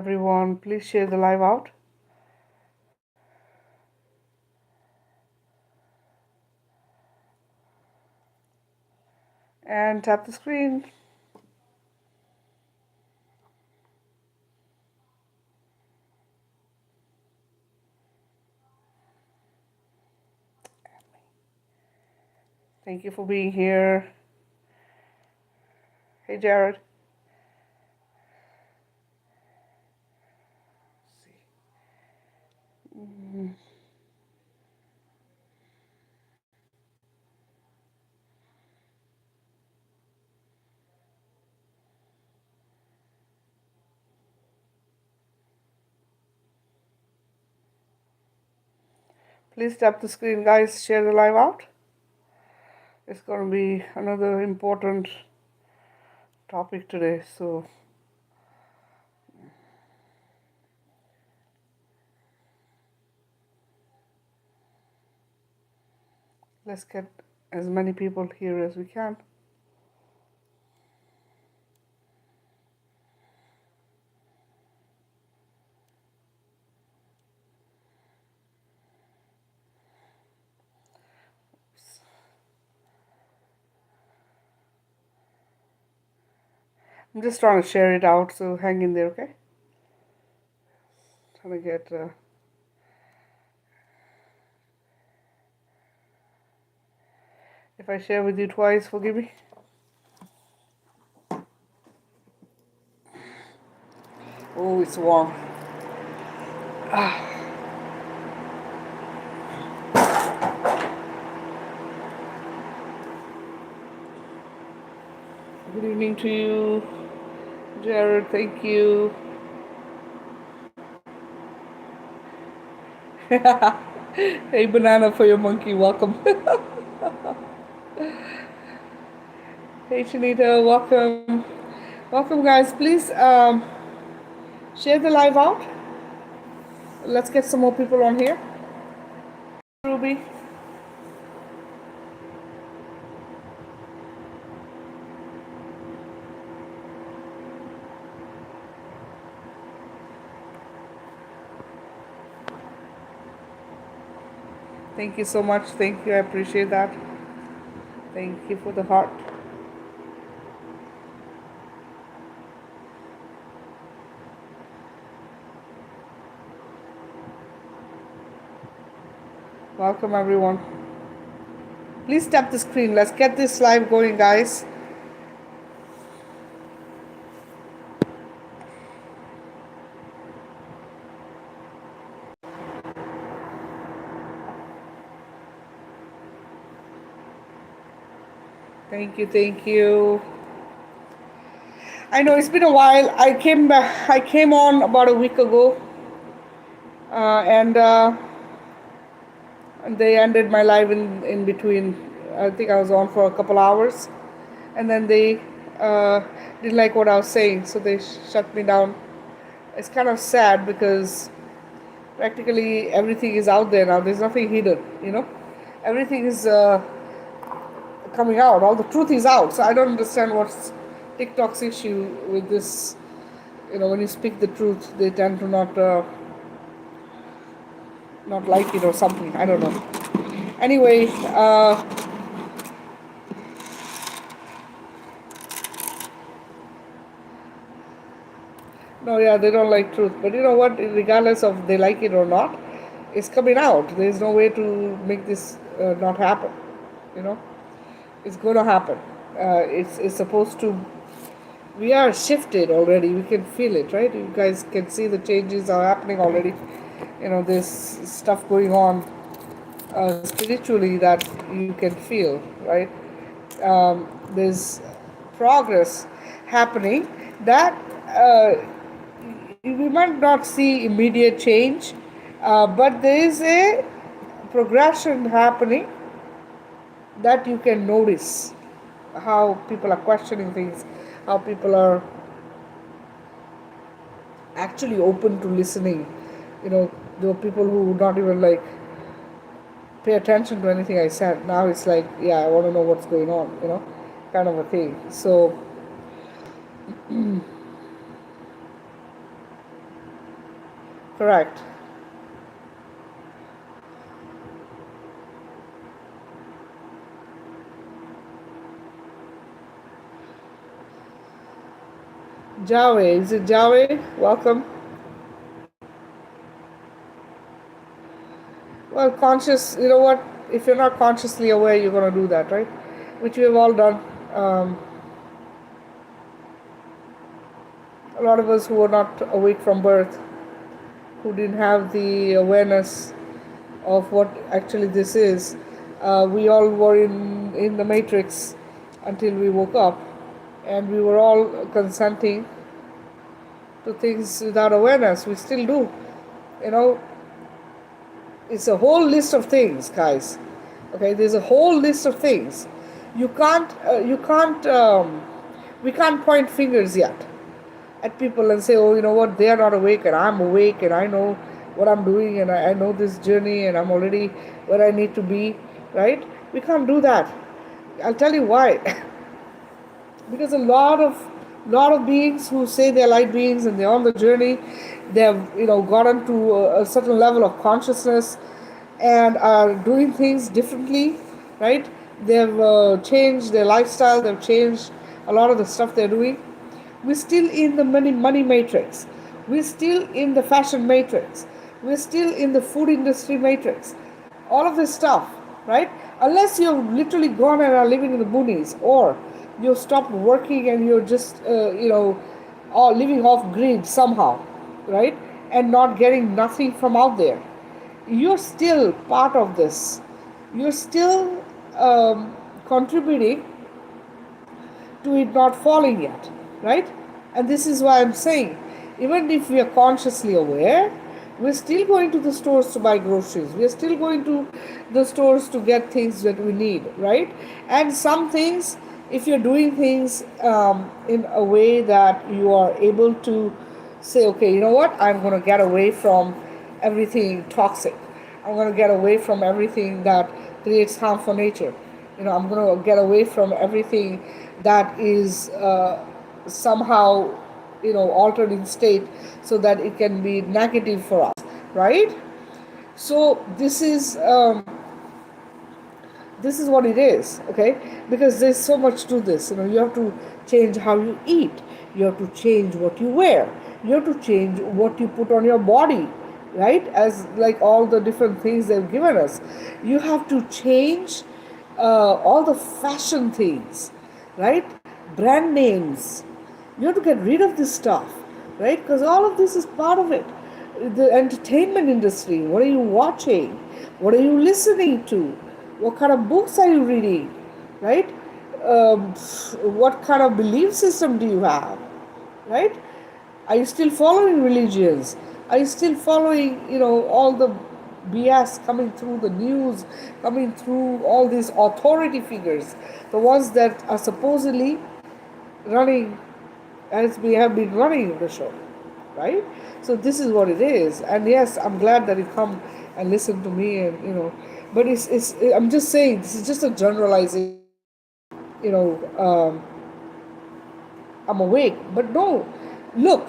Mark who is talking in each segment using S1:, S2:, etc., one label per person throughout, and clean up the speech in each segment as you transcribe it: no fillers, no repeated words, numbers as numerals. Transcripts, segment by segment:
S1: everyone. Please share the live out and tap the screen. Thank you for being here. Hey, Jared. Please tap the screen, guys. Share the live out. It's going to be another important topic today. So let's get as many people here as we can. I'm just trying to share it out, so hang in there, okay? Trying to get. If I share with you twice, forgive me. Oh, it's warm. Good evening to you, Jared. Thank you. Hey, banana for your monkey. Welcome. Hey, Shanita. Welcome. Welcome, guys. Please share the live out. Let's get some more people on here. Ruby. Thank you so much. Thank you. I appreciate that. Thank you for the heart. Welcome, everyone. Please tap the screen. Let's get this live going, guys. Thank you. Thank you. I know it's been a while. I came back. I came on about a week ago, and they ended my live in between. I think I was on for a couple hours, and then they didn't like what I was saying, so they shut me down. It's kind of sad because practically everything is out there now. There's nothing hidden, Everything is coming out. All the truth is out. So I don't understand what's TikTok's issue with this. When you speak the truth, they tend to not like it or something. I don't know. Anyway, no, yeah, they don't like truth. But you know what? Regardless of they like it or not, it's coming out. There's no way to make this not happen. It's going to happen. It's supposed to. We are shifted already. We can feel it, right? You guys can see the changes are happening already. There's stuff going on spiritually that you can feel, right? There's progress happening that we might not see immediate change, but there is a progression happening that you can notice how people are questioning things, how people are actually open to listening. There were people who would not even pay attention to anything I said. Now it's like, yeah, I want to know what's going on, kind of a thing. So Correct. Javed, is it Javed? Welcome. Well, conscious, you know what? If you're not consciously aware, you're going to do that, right? Which we have all done. Um, a lot of us who were not awake from birth, who didn't have the awareness of what actually this is, we all were in the matrix until we woke up, and we were all consenting to things without awareness. We still do. You know, it's a whole list of things, guys. Okay, there's a whole list of things. We can't point fingers yet at people and say, oh, you know what, they are not awake and I'm awake and I know what I'm doing and I know this journey and I'm already where I need to be, right? We can't do that. I'll tell you why. Because a lot of beings who say they're light beings and they're on the journey, they've gotten to a certain level of consciousness and are doing things differently, right? They've changed their lifestyle, they've changed a lot of the stuff they're doing. We're still in the money matrix, we're still in the fashion matrix, we're still in the food industry matrix, all of this stuff, right? Unless you've literally gone and are living in the boonies, or you've stopped working and you're just all living off grid somehow, right? And not getting nothing from out there, you're still part of this. You're still contributing to it not falling yet, right? And this is why I'm saying, even if we are consciously aware, we're still going to the stores to buy groceries. We're still going to the stores to get things that we need, right? And some things, if you're doing things in a way that you are able to say, okay, you know what, I'm going to get away from everything toxic. I'm going to get away from everything that creates harm for nature. I'm going to get away from everything that is somehow, altered in state so that it can be negative for us, right? So this is what it is, okay? Because there's so much to this. You have to change how you eat, you have to change what you wear, you have to change what you put on your body, right? As like all the different things they've given us, you have to change all the fashion things, right? Brand names, you have to get rid of this stuff, right? Because all of this is part of it. The entertainment industry, what are you watching, what are you listening to, what kind of books are you reading, right? What kind of belief system do you have, right? Are you still following religions? Are you still following all the BS coming through the news, coming through all these authority figures, the ones that are supposedly running as we have been running the show, right? So this is what it is. And yes, I'm glad that you come and listen to me, and but it's I'm just saying, this is just a generalization. you know I'm awake, but no, look,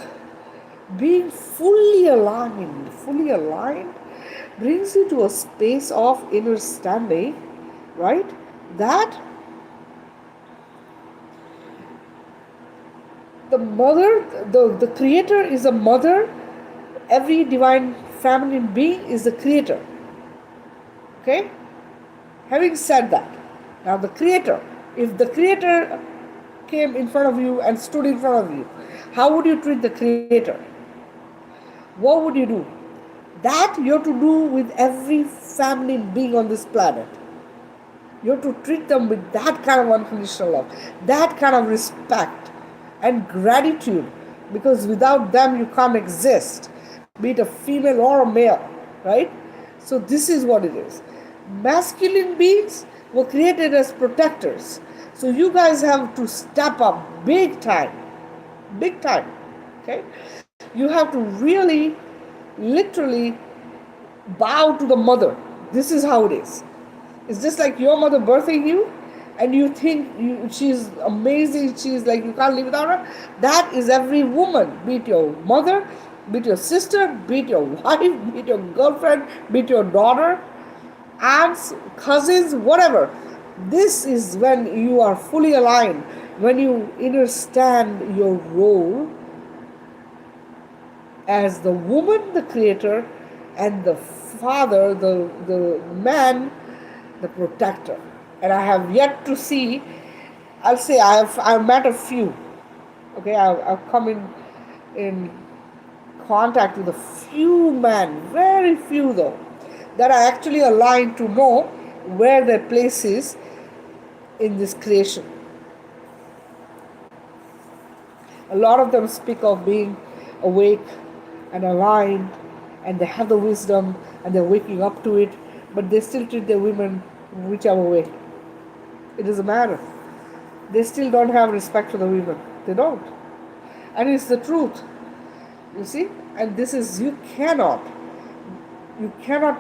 S1: being fully aligned brings you to a space of understanding, right? That the mother, the creator is a mother, every divine feminine being is the creator. Okay? Having said that, now the creator, if the creator came in front of you and stood in front of you, how would you treat the creator? What would you do? That you have to do with every family being on this planet. You have to treat them with that kind of unconditional love, that kind of respect and gratitude, because without them you can't exist, be it a female or a male, right? So this is what it is. Masculine beings were created as protectors. So you guys have to step up big time. Big time. Okay? You have to really, literally bow to the mother. This is how it is. It's just like your mother birthing you, and you think she's amazing, she's like, you can't live without her. That is every woman, be it your mother, be it your sister, be it your wife, be it your girlfriend, be it your daughter, aunts, cousins, whatever. This is when you are fully aligned, when you understand your role as the woman, the creator, and the father, the man, the protector. And I have yet to see, I'll say I've met a few. Okay, I've come in contact with a few men, very few though, that are actually aligned to know where their place is in this creation. A lot of them speak of being awake and aligned, and they have the wisdom and they're waking up to it, but they still treat their women whichever way. It doesn't matter. They still don't have respect for the women. They don't. And it's the truth. You see? And this is, you cannot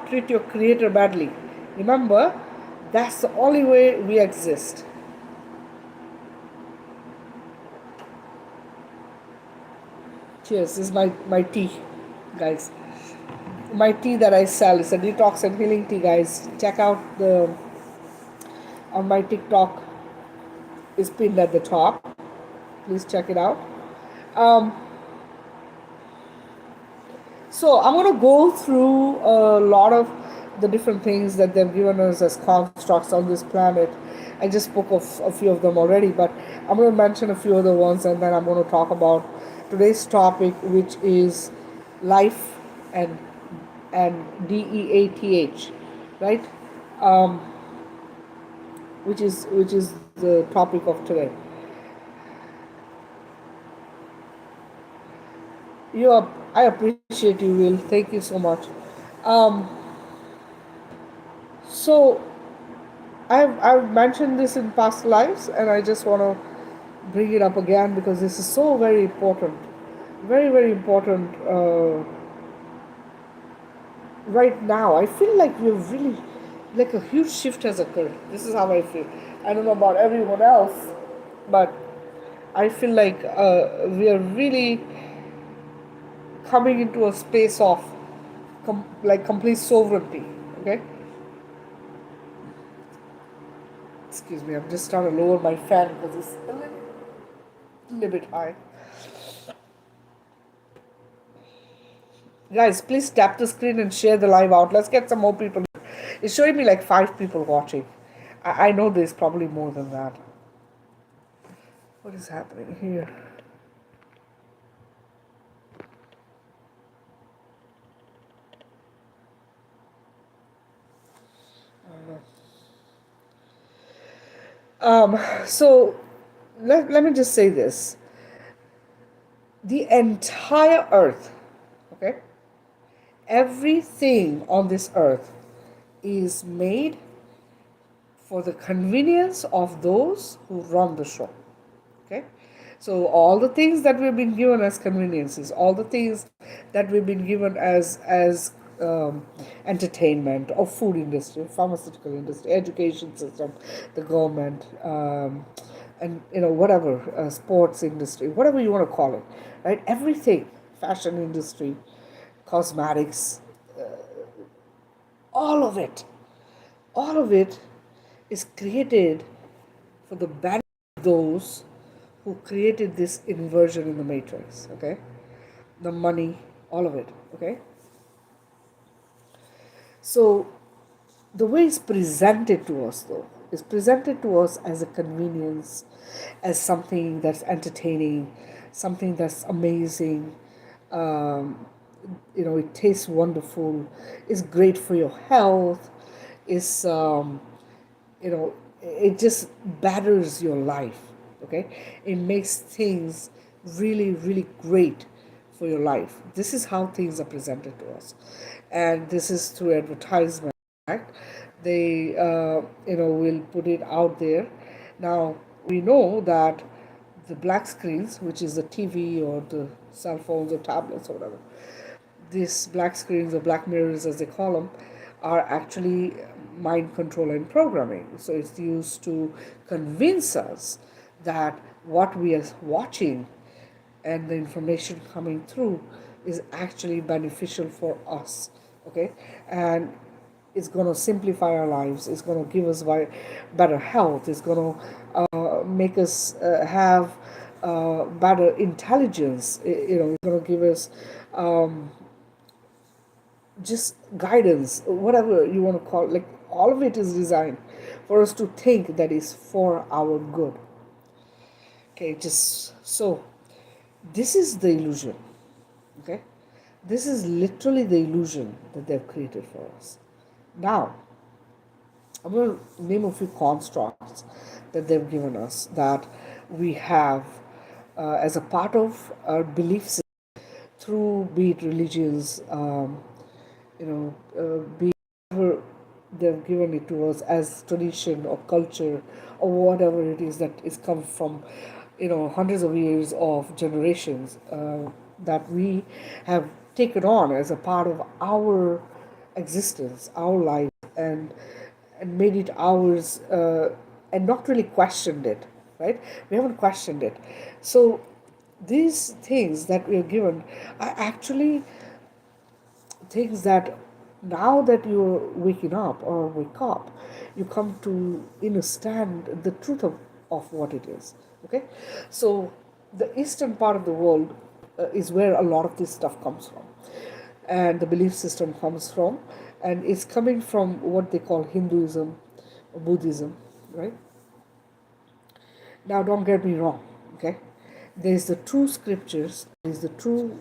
S1: treat your creator badly. Remember, that's the only way we exist. Cheers. This is my tea, guys. My tea that I sell is a detox and healing tea, guys. Check out the on my TikTok is pinned at the top. Please check it out. Um, so I'm going to go through a lot of the different things that they've given us as constructs on this planet. I just spoke of a few of them already, but I'm going to mention a few other ones, and then I'm going to talk about today's topic, which is life and DEATH, right? Um, which is the topic of today. I appreciate you, Will. Thank you so much. Um, so I've mentioned this in past lives, and I just want to bring it up again because this is so very important, very very important. Right now, I feel like we're really like a huge shift has occurred. This is how I feel. I don't know about everyone else, but I feel like we are really coming into a space of like complete sovereignty. Okay, excuse me. I'm just trying to lower my fan because it's a little bit high. Guys, please tap the screen and share the live out. Let's get some more people. It's showing me like 5 people watching. I know there's probably more than that. What is happening here? So let me just say this. The entire earth, okay? Everything on this earth is made for the convenience of those who run the show. Okay? So all the things that we've been given as conveniences, all the things that we've been given as entertainment or food industry, pharmaceutical industry, education system, the government, and whatever, sports industry, whatever you want to call it, right? Everything, fashion industry, cosmetics, all of it, all of it is created for the benefit of those who created this inversion in the matrix. Okay, the money, all of it. Okay, so the way it's presented to us, though, is presented to us as a convenience, as something that's entertaining, something that's amazing. Um, it tastes wonderful. It's great for your health. It's it just batters your life. Okay, it makes things really really great for your life. This is how things are presented to us, and this is through advertisement. They will put it out there. Now we know that the black screens, which is the TV or the cell phones or tablets or whatever, these black screens or black mirrors as they call them, are actually mind control and programming. So it's used to convince us that what we are watching and the information coming through is actually beneficial for us. Okay, and it's going to simplify our lives. It's going to give us better health. It's going to make us have better intelligence. It's going to give us just guidance, whatever you want to call it. Like, all of it is designed for us to think that is for our good. Okay, just so this is the illusion. Okay, this is literally the illusion that they've created for us. Now, I'm going to name a few constructs that they've given us that we have as a part of our beliefs through, be it religions, be it whatever they've given it to us as tradition or culture or whatever it is that is come from, hundreds of years of generations that we have taken on as a part of our existence, our life, and made it ours, and not really questioned it, right? We haven't questioned it. So these things that we are given are actually things that, now that you're waking up or wake up, you come to understand the truth of what it is. Okay, so the eastern part of the world is where a lot of this stuff comes from, and the belief system comes from, and it's coming from what they call Hinduism or Buddhism, right? Now, don't get me wrong, okay? There's the true scriptures, there's the true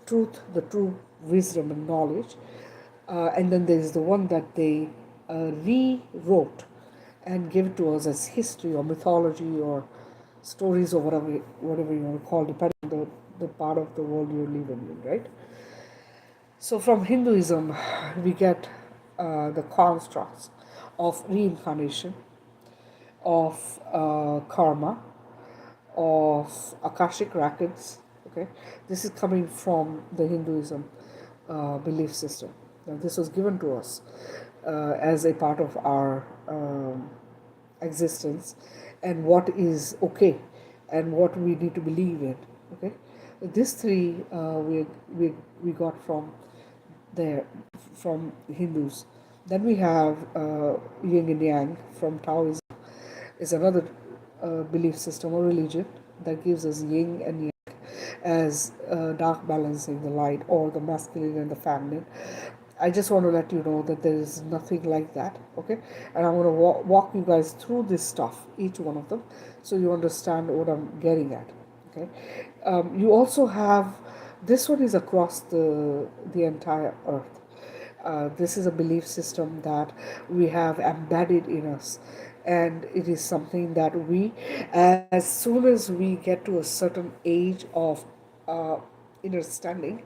S1: truth, the true wisdom and knowledge, and then there's the one that they rewrote and give it to us as history or mythology or stories or whatever you want to call, depending on the part of the world you're living in, right? So from Hinduism, we get the constructs of reincarnation, of karma, of Akashic records. Okay, this is coming from the Hinduism belief system. Now, this was given to us as a part of our existence, and what is okay, and what we need to believe in. Okay, these three we got from there, from Hindus. Then we have Yin and Yang from Taoism, is another belief system or religion that gives us yin and yang as dark balancing the light, or the masculine and the feminine. I just want to let you know that there is nothing like that, okay? And I'm going to walk you guys through this stuff, each one of them, so you understand what I'm getting at, okay? You also have, this one is across the entire earth. This is a belief system that we have embedded in us, and it is something that we, as soon as we get to a certain age of uh, understanding,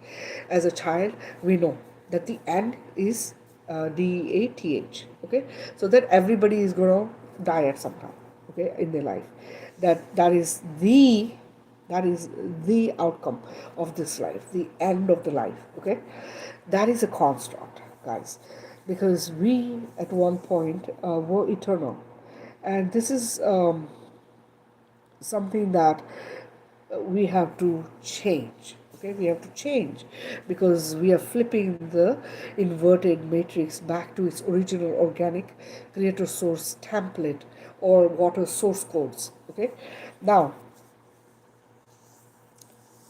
S1: as a child, we know that the end is DEATH. Okay, so that everybody is going to die at some time, okay, in their life. That is the outcome of this life, the end of the life. Okay, that is a construct, guys, because we at one point were eternal, and this is something that we have to change. Okay, we have to change, because we are flipping the inverted matrix back to its original organic creator source template, or water source codes. Okay, now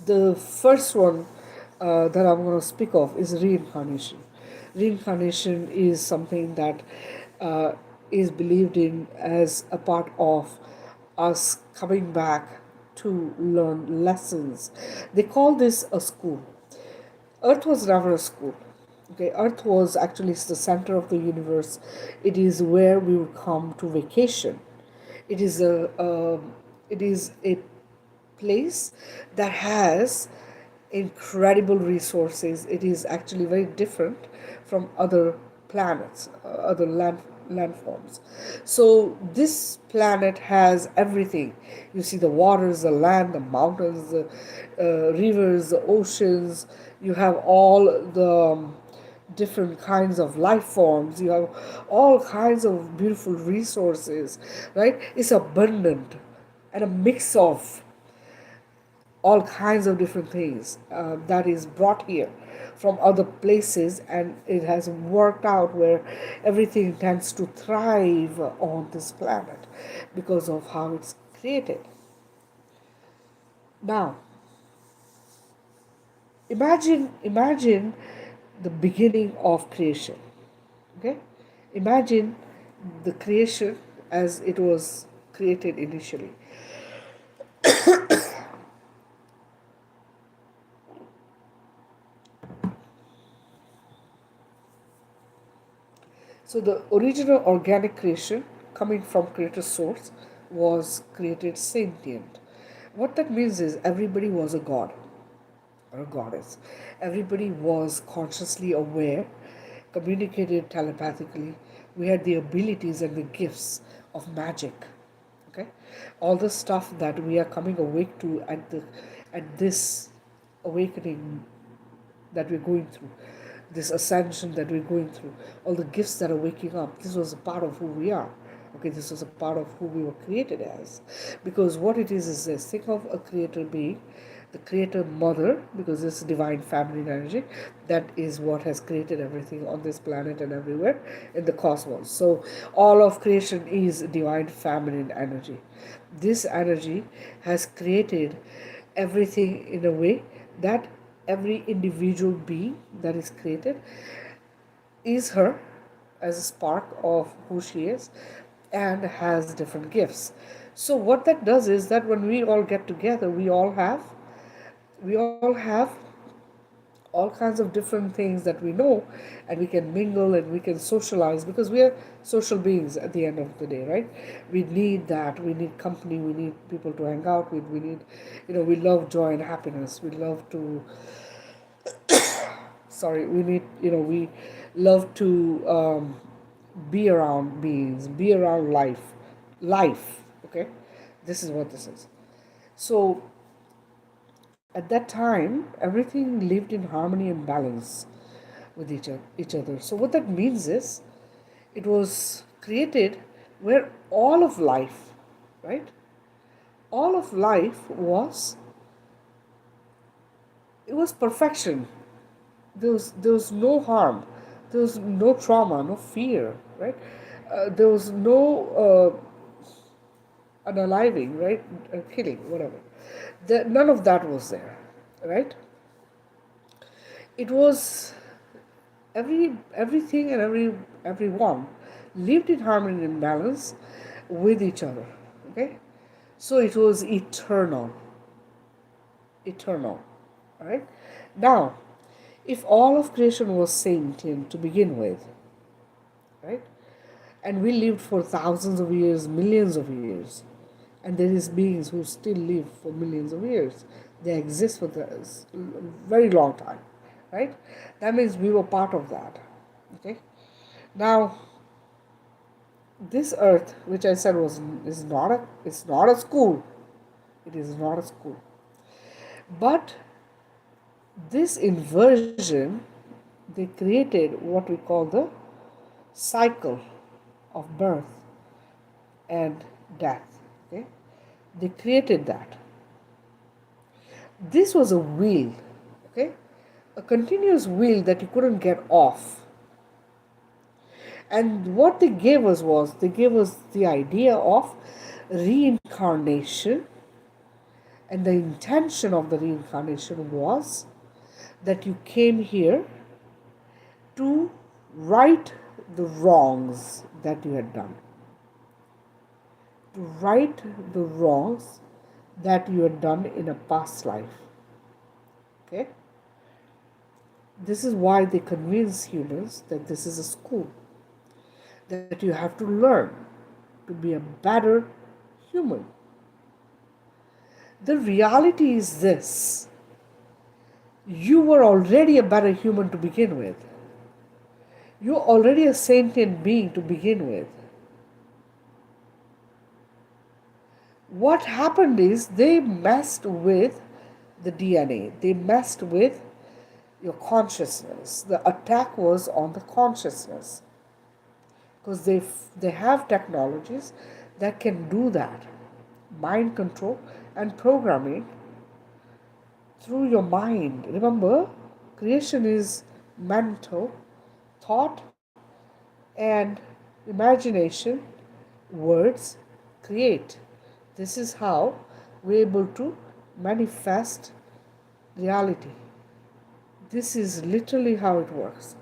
S1: the first one that I'm going to speak of is reincarnation. Reincarnation is something that uh, is believed in as a part of us coming back to learn lessons. They call this a school. Earth was never a school. Okay, Earth was actually the center of the universe. It is where we would come to vacation. It is a place that has incredible resources. It is actually very different from other planets, other landforms. So this planet has everything. You see the waters, the land, the mountains, the rivers, the oceans. You have all the different kinds of life forms. You have all kinds of beautiful resources, right? It's abundant, and a mix of all kinds of different things that is brought here from other places, and it has worked out where everything tends to thrive on this planet because of how it's created. Now, imagine the beginning of creation. Okay, imagine the creation as it was created initially. So the original organic creation coming from creator source was created sentient. What that means is everybody was a god or a goddess. Everybody was consciously aware, communicated telepathically. We had the abilities and the gifts of magic. Okay, all the stuff that we are coming awake to at this awakening that we're going through, this ascension that we're going through, all the gifts that are waking up, this was a part of who we are. Okay, this was a part of who we were created as. Because what it is this: think of a creator being, the creator mother, because this divine feminine energy, that is what has created everything on this planet and everywhere in the cosmos. So, all of creation is divine feminine energy. This energy has created everything in a way that every individual being that is created is her as a spark of who she is and has different gifts. So what that does is that when we all get together, we all have all kinds of different things that we know, and we can mingle and we can socialize because we are social beings at the end of the day, right? We need that. We need company. We need people to hang out with. We need, we love joy and happiness. We love to, sorry, we love to be around beings, be around life. Okay, this is what this is. So at that time, everything lived in harmony and balance with each other. So what that means is, it was created where all of life, right? All of life was, it was perfection. There was no harm, there was no trauma, no fear, right? There was no unaliving, right? Killing, whatever. None of that was there, right? It was everything and everyone lived in harmony and balance with each other. Okay, so it was eternal, right? Now, if all of creation was sentient to begin with, right, and we lived for thousands of years, millions of years, and there is beings who still live for millions of years, they exist for a very long time, right? That means we were part of that. Okay, now this earth, which I said was is not a it's not a school, it is not a school, but this inversion, they created what we call the cycle of birth and death. Okay, they created that. This was a wheel, okay, a continuous wheel that you couldn't get off. And what they gave us was, they gave us the idea of reincarnation, and the intention of the reincarnation was that you came here to right the wrongs that you had done. To right the wrongs that you had done in a past life. Okay? This is why they convince humans that this is a school, that you have to learn to be a better human. The reality is this: you were already a better human to begin with. You're already a sentient being to begin with. What happened is they messed with the DNA, they messed with your consciousness. The attack was on the consciousness because they have technologies that can do that, mind control and programming, through your mind. Remember, creation is mental, thought, and imagination, words create. This is how we're able to manifest reality. This is literally how it works.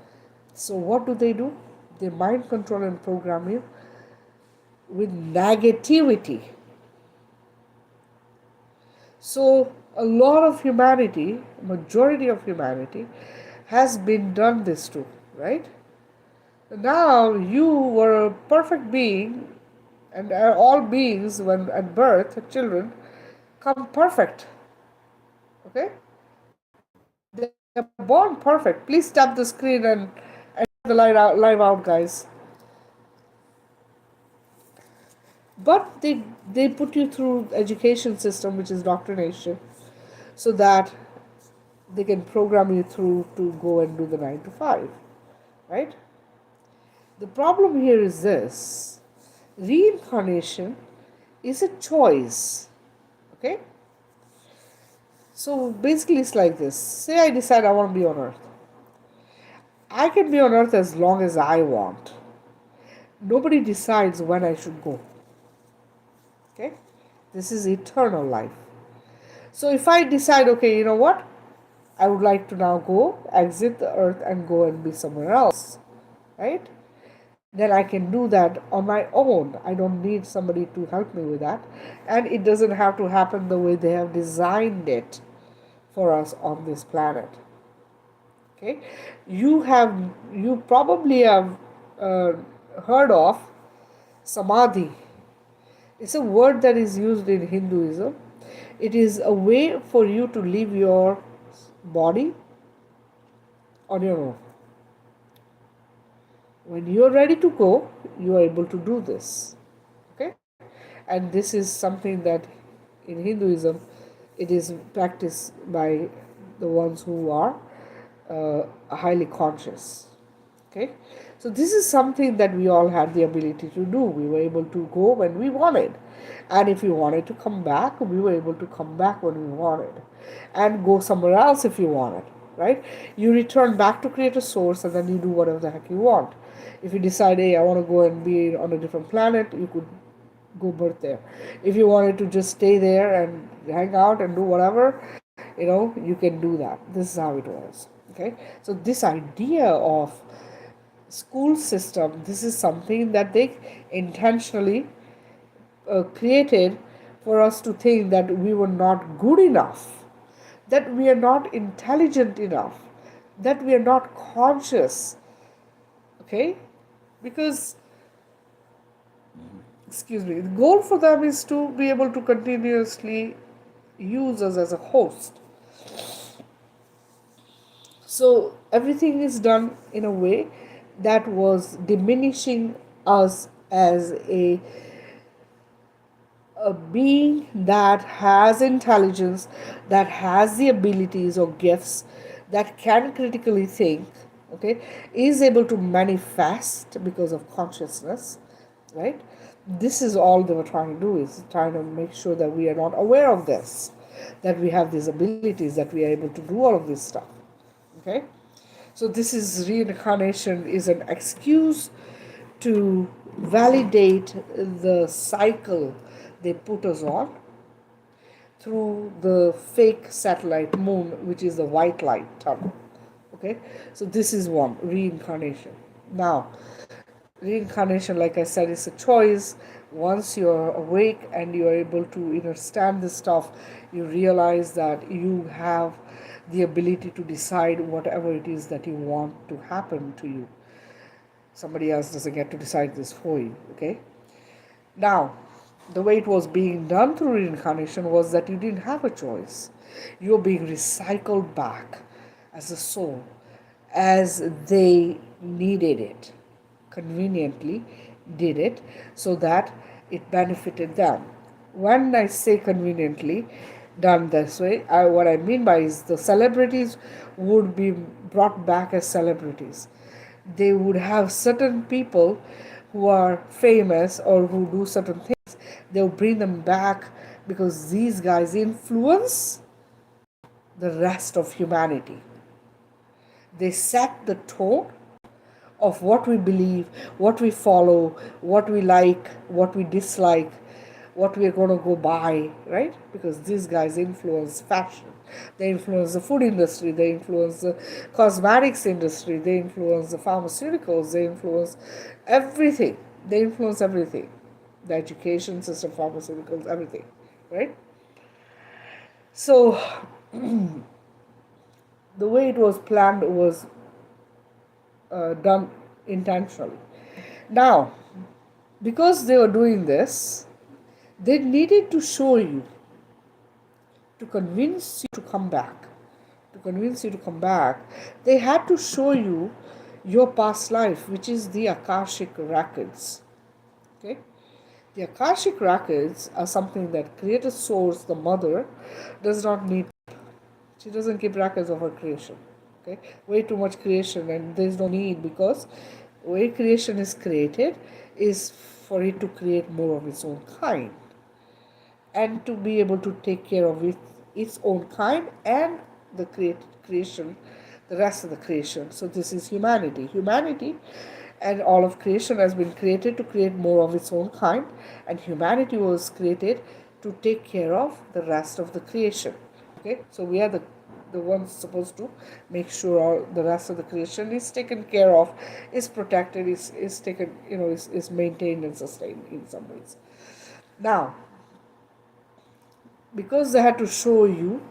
S1: So, what do? They mind control and program you with negativity. So, a lot of humanity, majority of humanity, has been done this to, right? Now you were a perfect being, and all beings, when at birth, children come perfect. Okay, they're born perfect. Please tap the screen and the live out, guys. But they put you through education system, which is doctrination, so that they can program you through to go and do the 9 to 5, right? The problem here is this: reincarnation is a choice. Okay, so basically it's like this. Say I decide I want to be on earth. I can be on earth as long as I want. Nobody decides when I should go. Okay, this is eternal life. So if I decide, okay, you know what, I would like to now go, exit the earth and go and be somewhere else, right? Then I can do that on my own. I don't need somebody to help me with that. And it doesn't have to happen the way they have designed it for us on this planet. Okay, you probably have uh, heard of samadhi. It's a word that is used in Hinduism. It is a way for you to leave your body on your own. When you are ready to go, you are able to do this. Okay, and this is something that in Hinduism it is practiced by the ones who are highly conscious. Okay, so this is something that we all had the ability to do. We were able to go when we wanted, and if we wanted to come back, we were able to come back when we wanted, and go somewhere else if you wanted, right? You return back to creator source, and then you do whatever the heck you want. If you decide, hey, I want to go and be on a different planet, you could go birth there. If you wanted to just stay there and hang out and do whatever, you can do that. This is how it was. Okay, so this idea of school system, this is something that they intentionally created for us to think that we were not good enough, that we are not intelligent enough, that we are not conscious. Okay, because, excuse me, the goal for them is to be able to continuously use us as a host. So everything is done in a way that was diminishing us as a being that has intelligence, that has the abilities or gifts, that can critically think, okay, is able to manifest because of consciousness, right? This is all they were trying to do, is trying to make sure that we are not aware of this, that we have these abilities, that we are able to do all of this stuff. Okay, so this is reincarnation is an excuse to validate the cycle they put us on through the fake satellite moon, which is the white light tunnel. Okay, so this is one, reincarnation. Now, reincarnation, like I said, is a choice. Once you're awake and you're able to understand this stuff, you realize that you have the ability to decide whatever it is that you want to happen to you. Somebody else doesn't get to decide this for you. Okay, now, the way it was being done through reincarnation was that you didn't have a choice. You're being recycled back as a soul as they needed it, conveniently did it so that it benefited them. When I say conveniently done this way, what I mean by is the celebrities would be brought back as celebrities. They would have certain people who are famous or who do certain things, they'll bring them back because these guys influence the rest of humanity. They set the tone of what we believe, what we follow, what we like, what we dislike, what we're going to go buy, right? Because these guys influence fashion, they influence the food industry, they influence the cosmetics industry, they influence the pharmaceuticals, they influence everything. They influence everything. The education system, pharmaceuticals, everything, right? So the way it was planned was done intentionally. Now, because they were doing this, they needed to show you, to convince you to come back. To convince you to come back, they had to show you your past life, which is the Akashic records. Okay? The Akashic records are something that Creator Source, the Mother, does not need. She doesn't keep records of her creation. Okay? Way too much creation, and there's no need, because the way creation is created is for it to create more of its own kind, and to be able to take care of its own kind and the creation, the rest of the creation. So this is humanity. Humanity and all of creation has been created to create more of its own kind, and humanity was created to take care of the rest of the creation. Okay, so we are the ones supposed to make sure all the rest of the creation is taken care of, is protected, is taken, is maintained and sustained in some ways. Now, because they had to show you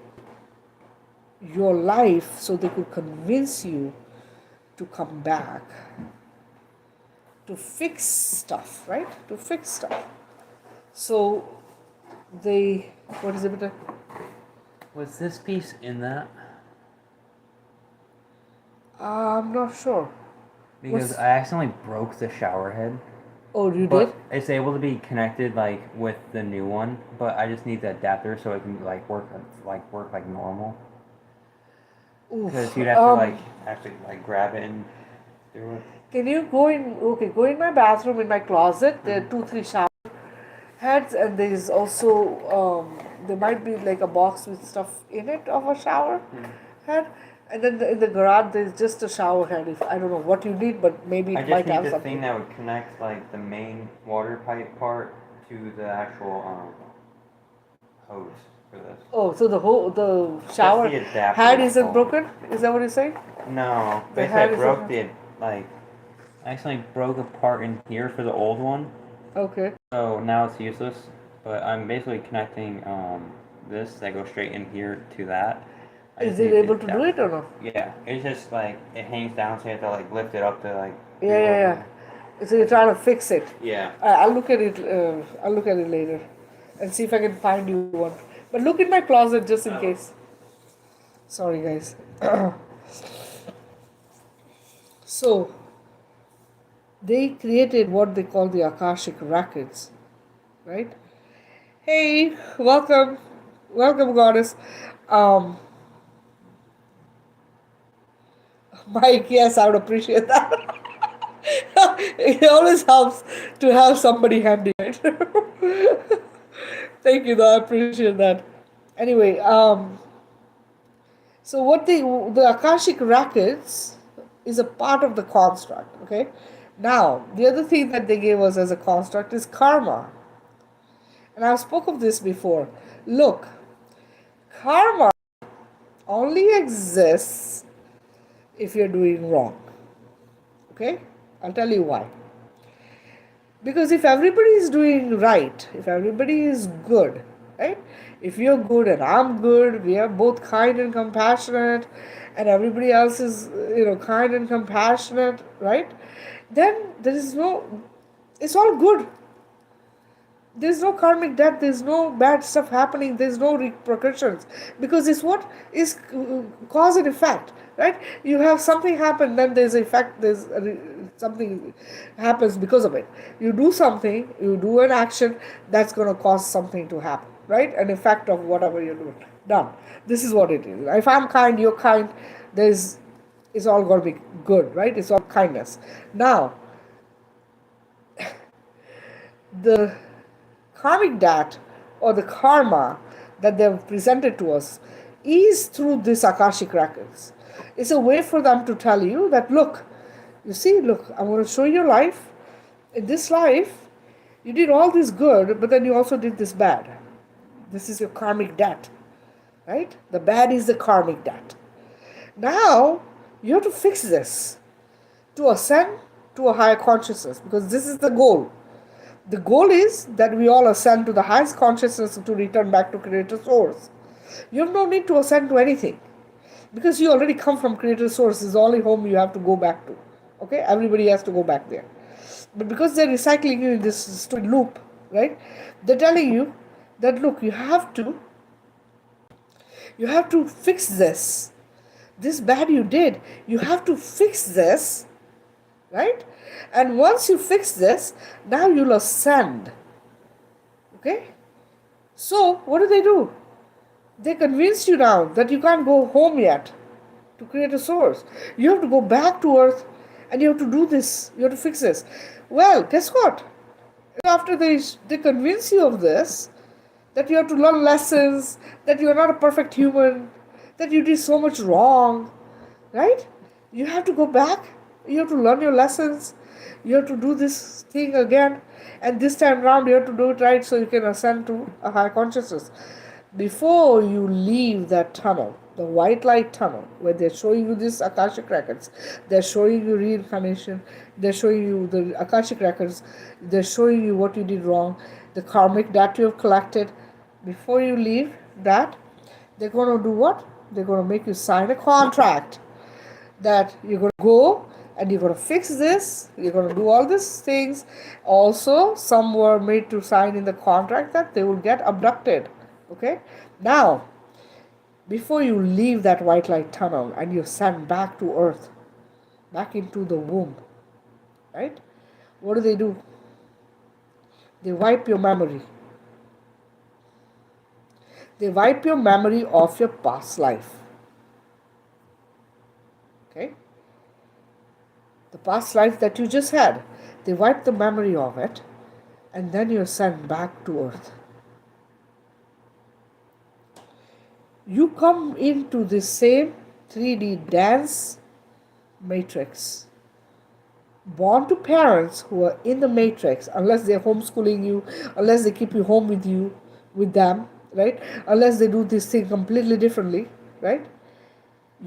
S1: your life so they could convince you to come back, to fix stuff, right? To fix stuff. So they, what is it?
S2: Was this piece in that?
S1: I'm not sure.
S2: Because I accidentally broke the shower head.
S1: Oh, you
S2: But
S1: did?
S2: it's able to be connected like with the new one, but I just need the adapter so it can work like normal. Because you'd have to actually grab it and do it.
S1: Can you go in? Okay, go in my bathroom, in my closet. There are 2-3 shower heads, and there is also there might be like a box with stuff in it of a shower head, and then in the garage there's just a shower head. If I don't know what you need, but maybe
S2: I
S1: it
S2: just
S1: might
S2: need
S1: have
S2: the
S1: something.
S2: thing that would connect the main water pipe part to the actual hose for this.
S1: Oh, so the shower
S2: the adapter
S1: head
S2: is
S1: isn't
S2: called.
S1: broken? Is that what you're saying?
S2: No,
S1: The
S2: basically I
S1: head
S2: broke
S1: isn't.
S2: I accidentally broke a part in here for the old one.
S1: Okay.
S2: So now it's useless, but I'm basically connecting this that goes straight in here to that.
S1: Is it able to do it or not?
S2: Yeah, it's just it hangs down, so you have to lift it up to
S1: Yeah. So you're trying to fix it.
S2: Yeah.
S1: I'll look at it. I'll look at it later, and see if I can find you one. But look in my closet just in case. Sorry, guys. So they created what they call the Akashic records, right? Hey, welcome, goddess. Um, Mike, yes, I would appreciate that. It always helps to have somebody handy, right? Thank you, though. I appreciate that. Anyway, so what the Akashic records is a part of the construct. Okay. Now, the other thing that they gave us as a construct is karma, and I've spoke of this before. Look, karma only exists if you're doing wrong. Okay, I'll tell you why. Because if everybody is doing right, if everybody is good, right? If you're good and I'm good, we are both kind and compassionate, and everybody else is, kind and compassionate, right? Then there is no, it's all good. There's no karmic debt, there's no bad stuff happening, there's no repercussions, because it's what is cause and effect, right? You have something happen, then there's effect, something happens because of it. You do something, you do an action that's going to cause something to happen, right? An effect of whatever you're doing. Done. This is what it is. If I'm kind, you're kind, it's all going to be good, right? It's all kindness. Now, the karmic debt or the karma that they've presented to us is through this Akashic records. It's a way for them to tell you that, look, you see, look, I'm going to show you your life. In this life, you did all this good, but then you also did this bad. This is your karmic debt, right? The bad is the karmic debt. Now, you have to fix this to ascend to a higher consciousness, because this is the goal. The goal is that we all ascend to the highest consciousness to return back to Creator Source. You have no need to ascend to anything, because you already come from Creator Source. This is the only home you have to go back to. Okay, everybody has to go back there. But because they're recycling you in this stupid loop, right? They're telling you that, look, you have to fix this. This bad you did, you have to fix this, right? And once you fix this, now you'll ascend. Okay? So what do? They convince you now that you can't go home yet to create a source. You have to go back to earth and you have to do this. You have to fix this. Well, guess what? After they convince you of this, that you have to learn lessons, that you are not a perfect human, that you did so much wrong, right? You have to go back, you have to learn your lessons, you have to do this thing again, and this time round you have to do it right so you can ascend to a higher consciousness. Before you leave that tunnel, the white light tunnel, where they're showing you this Akashic records, they're showing you reincarnation, they're showing you the Akashic records, they're showing you what you did wrong, the karmic debt you have collected. Before you leave that, they're going to do what? They're going to make you sign a contract that you're going to go and you're going to fix this, you're going to do all these things. Also, some were made to sign in the contract that they will get abducted. Okay? Now, before you leave that white light tunnel and you're sent back to earth, back into the womb, right? What do? They wipe your memory. They wipe your memory of your past life. Okay? The past life that you just had. They wipe the memory of it and then you're sent back to earth. You come into the same 3D dance matrix. Born to parents who are in the matrix, unless they're homeschooling you, unless they keep you home with them, right? Unless they do this thing completely differently, right?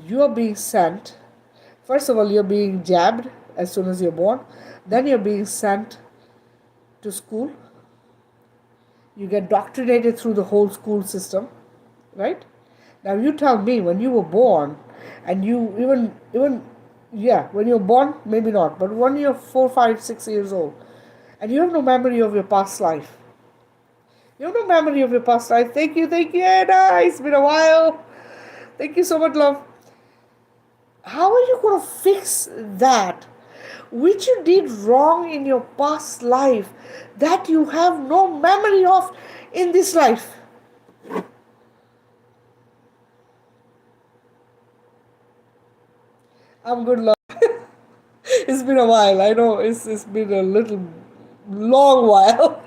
S1: You are being sent. First of all, you're being jabbed as soon as you're born. Then you're being sent to school. You get doctrinated through the whole school system, right? Now you tell me, when you were born, and you when you're born, maybe not, but when you're 4, 5, 6 years old, and you have no memory of your past life. You have no memory of your past life. Thank you, Anna. It's been a while. Thank you so much, love. How are you going to fix that which you did wrong in your past life that you have no memory of in this life? I'm good, love. It's been a while. I know it's been a little long while.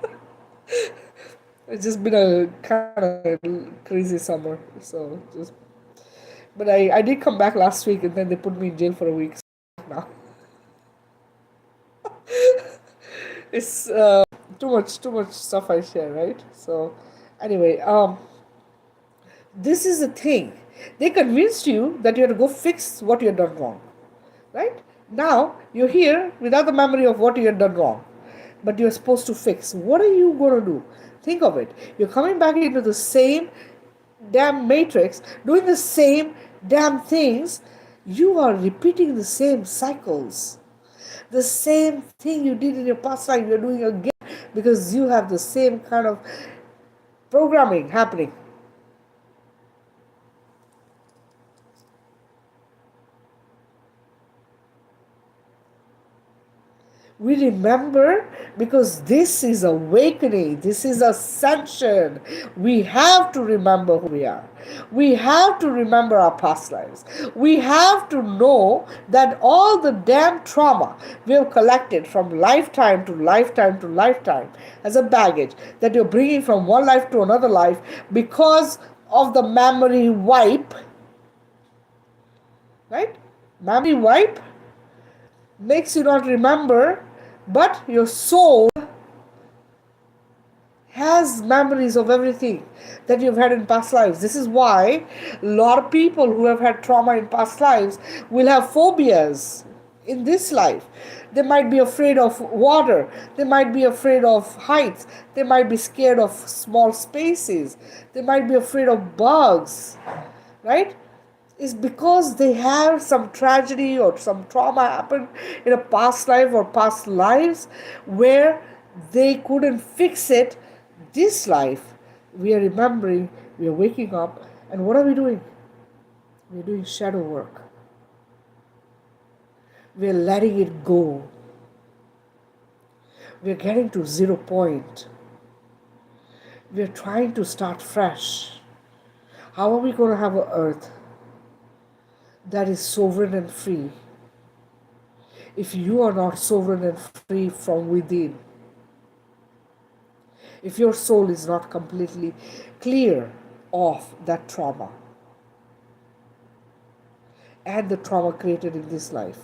S1: It's just been a kind of crazy summer. But I did come back last week and then they put me in jail for a week. So now it's too much stuff I share, right? So anyway, this is the thing. They convinced you that you have to go fix what you have done wrong, right? Now you're here without the memory of what you have done wrong, but you're supposed to fix. What are you going to do? Think of it. You're coming back into the same damn matrix, doing the same damn things. You are repeating the same cycles. The same thing you did in your past life, you're doing again, because you have the same kind of programming happening. We remember because this is awakening, this is ascension. We have to remember who we are. We have to remember our past lives. We have to know that all the damn trauma we have collected from lifetime to lifetime to lifetime as a baggage that you're bringing from one life to another life because of the memory wipe, right? Memory wipe makes you not remember, but your soul has memories of everything that you've had in past lives. This is why a lot of people who have had trauma in past lives will have phobias in this life. They might be afraid of water, they might be afraid of heights, they might be scared of small spaces, they might be afraid of bugs, right? Is because they have some tragedy or some trauma happened in a past life or past lives where they couldn't fix it. This life, we are remembering, we are waking up, and what are we doing? We're doing shadow work. We're letting it go. We're getting to 0 point. We're trying to start fresh. How are we going to have an earth that is sovereign and free if you are not sovereign and free from within? If your soul is not completely clear of that trauma and the trauma created in this life.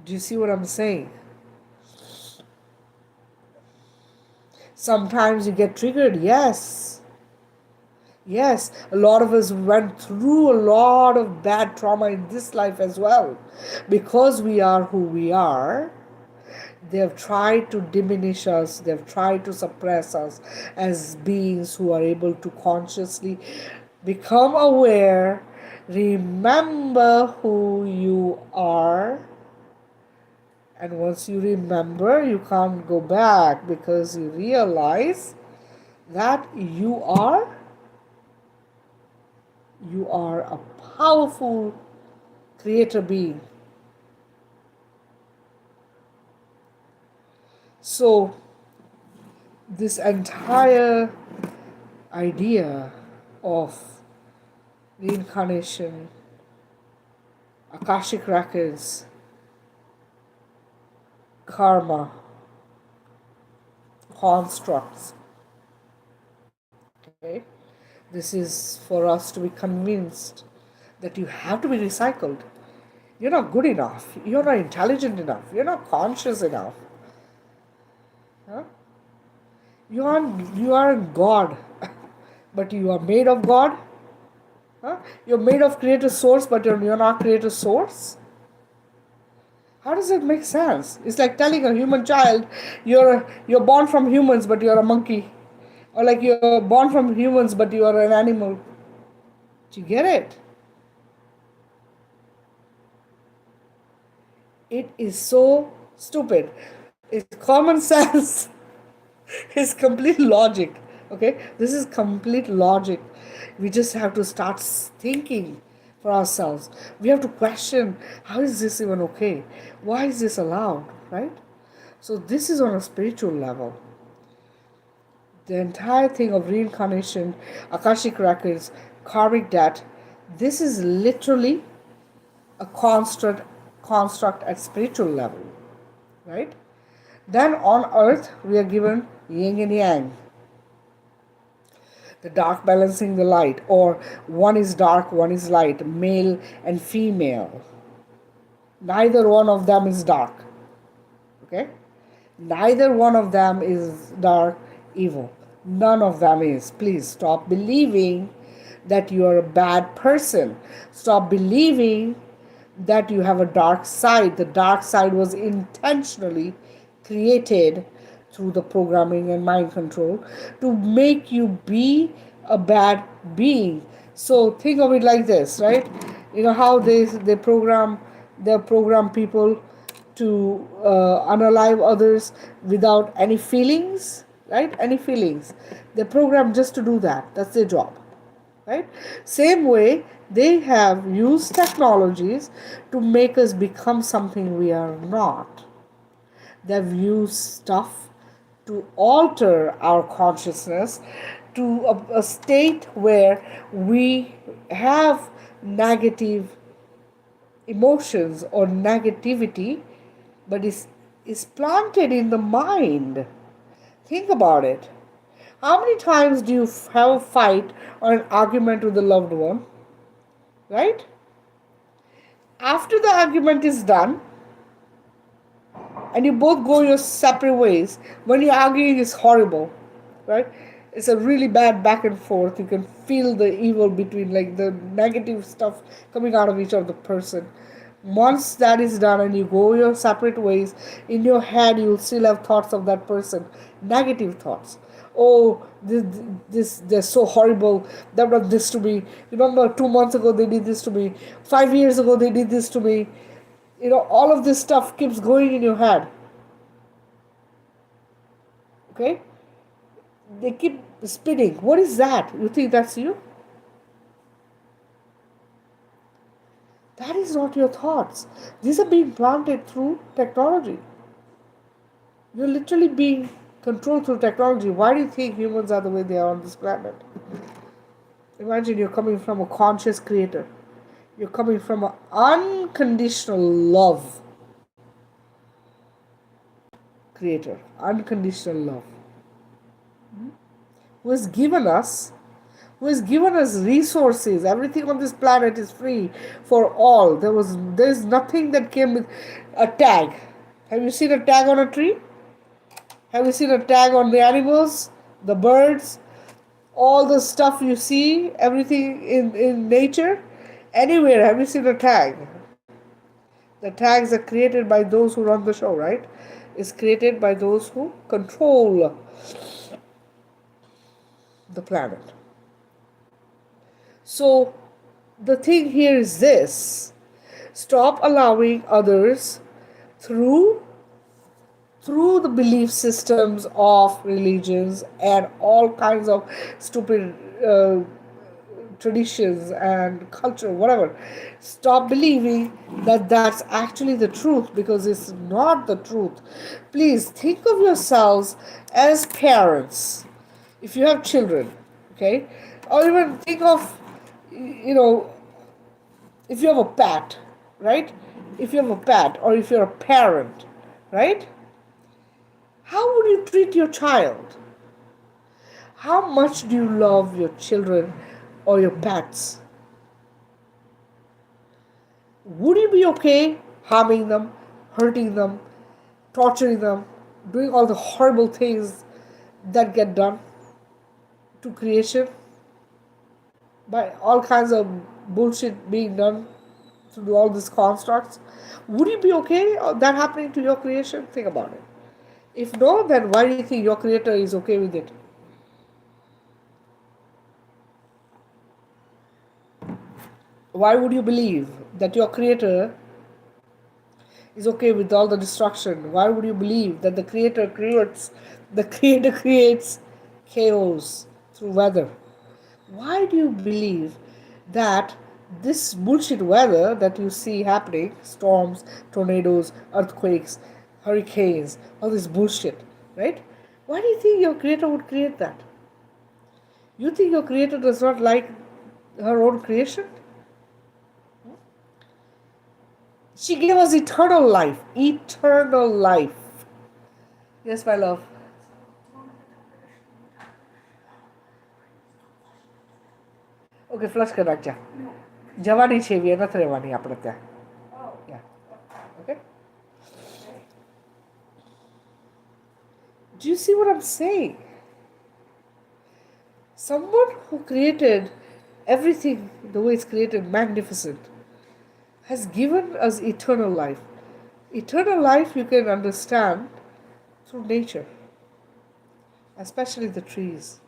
S1: Do you see what I'm saying? Sometimes you get triggered, yes. Yes, a lot of us went through a lot of bad trauma in this life as well. Because we are who we are, they have tried to diminish us, they've tried to suppress us as beings who are able to consciously become aware, remember who you are. And once you remember, you can't go back because you realize that you are a powerful creator being. So this entire idea of reincarnation, Akashic records, karma, constructs, okay, this is for us to be convinced that you have to be recycled. You're not good enough. You're not intelligent enough. You're not conscious enough. Huh? You aren't God, but you are made of God. Huh? You're made of creator source, but you're not creator source. How does it make sense? It's like telling a human child, you're born from humans, but you're a monkey, or like you're born from humans, but you are an animal. Do you get it? It is so stupid. It's common sense. It's complete logic. Okay, this is complete logic. We just have to start thinking for ourselves. We have to question, how is this even okay? Why is this allowed, right? So this is on a spiritual level. The entire thing of reincarnation, Akashic records, karmic debt, this is literally a construct at spiritual level, right? Then on earth we are given yin and yang, the dark balancing the light, or one is dark, one is light, male and female. Neither one of them is dark. Okay? Neither one of them is dark, evil. None of them is. Please stop believing that you are a bad person. Stop believing that you have a dark side. The dark side was intentionally created through the programming and mind control to make you be a bad being. So think of it like this, right? You know how they program people to unalive others without any feelings, right? Any feelings. They're programmed just to do that. That's their job, right? Same way, they have used technologies to make us become something we are not. They've used stuff to alter our consciousness to a state where we have negative emotions or negativity, but is planted in the mind. Think about it. How many times do you have a fight or an argument with a loved one, right? After the argument is done, and you both go your separate ways. When you're arguing, it's horrible, right? It's a really bad back and forth. You can feel the evil between, like the negative stuff coming out of each of the person. Once that is done and you go your separate ways, in your head you'll still have thoughts of that person, negative thoughts. Oh, they're so horrible. They've done this to me. Remember, 2 months ago they did this to me. 5 years ago they did this to me. All of this stuff keeps going in your head. Okay? They keep spinning. What is that? You think that's you? That is not your thoughts. These are being planted through technology. You're literally being controlled through technology. Why do you think humans are the way they are on this planet? Imagine you're coming from a conscious creator. You're coming from an unconditional love creator. Unconditional love. Who has given us resources. Everything on this planet is free for all. There's nothing that came with a tag. Have you seen a tag on a tree? Have you seen a tag on the animals, the birds, all the stuff you see, everything in nature? Anywhere, have you seen a tag? The tags are created by those who run the show, right? It's created by those who control the planet. So the thing here is this: stop allowing others through the belief systems of religions and all kinds of stupid traditions and culture, whatever. Stop believing that that's actually the truth, because it's not the truth. Please think of yourselves as parents. If you have children, okay, or even think of, you know, if you have a pet, right? If you have a pet, or if you're a parent, right? How would you treat your child? How much do you love your children or your pets? Would you be okay harming them, hurting them, torturing them, doing all the horrible things that get done to creation by all kinds of bullshit being done through all these constructs? Would you be okay that happening to your creation? Think about it. If no, then why do you think your creator is okay with it? Why would you believe that your creator is okay with all the destruction? Why would you believe that the creator creates chaos through weather? Why do you believe that this bullshit weather that you see happening, storms, tornadoes, earthquakes, hurricanes, all this bullshit, right? Why do you think your creator would create that? You think your creator does not like her own creation? She gave us eternal life. Eternal life. Yes, my love. Okay, flush કર નાખજા. જવાની છે એવી નથી રહેવાની આપણે ત્યાં. Yeah. Okay. Do you see what I'm saying? Someone who created everything the way it's created, magnificent, has given us eternal life. Eternal life you can understand through nature, especially the trees.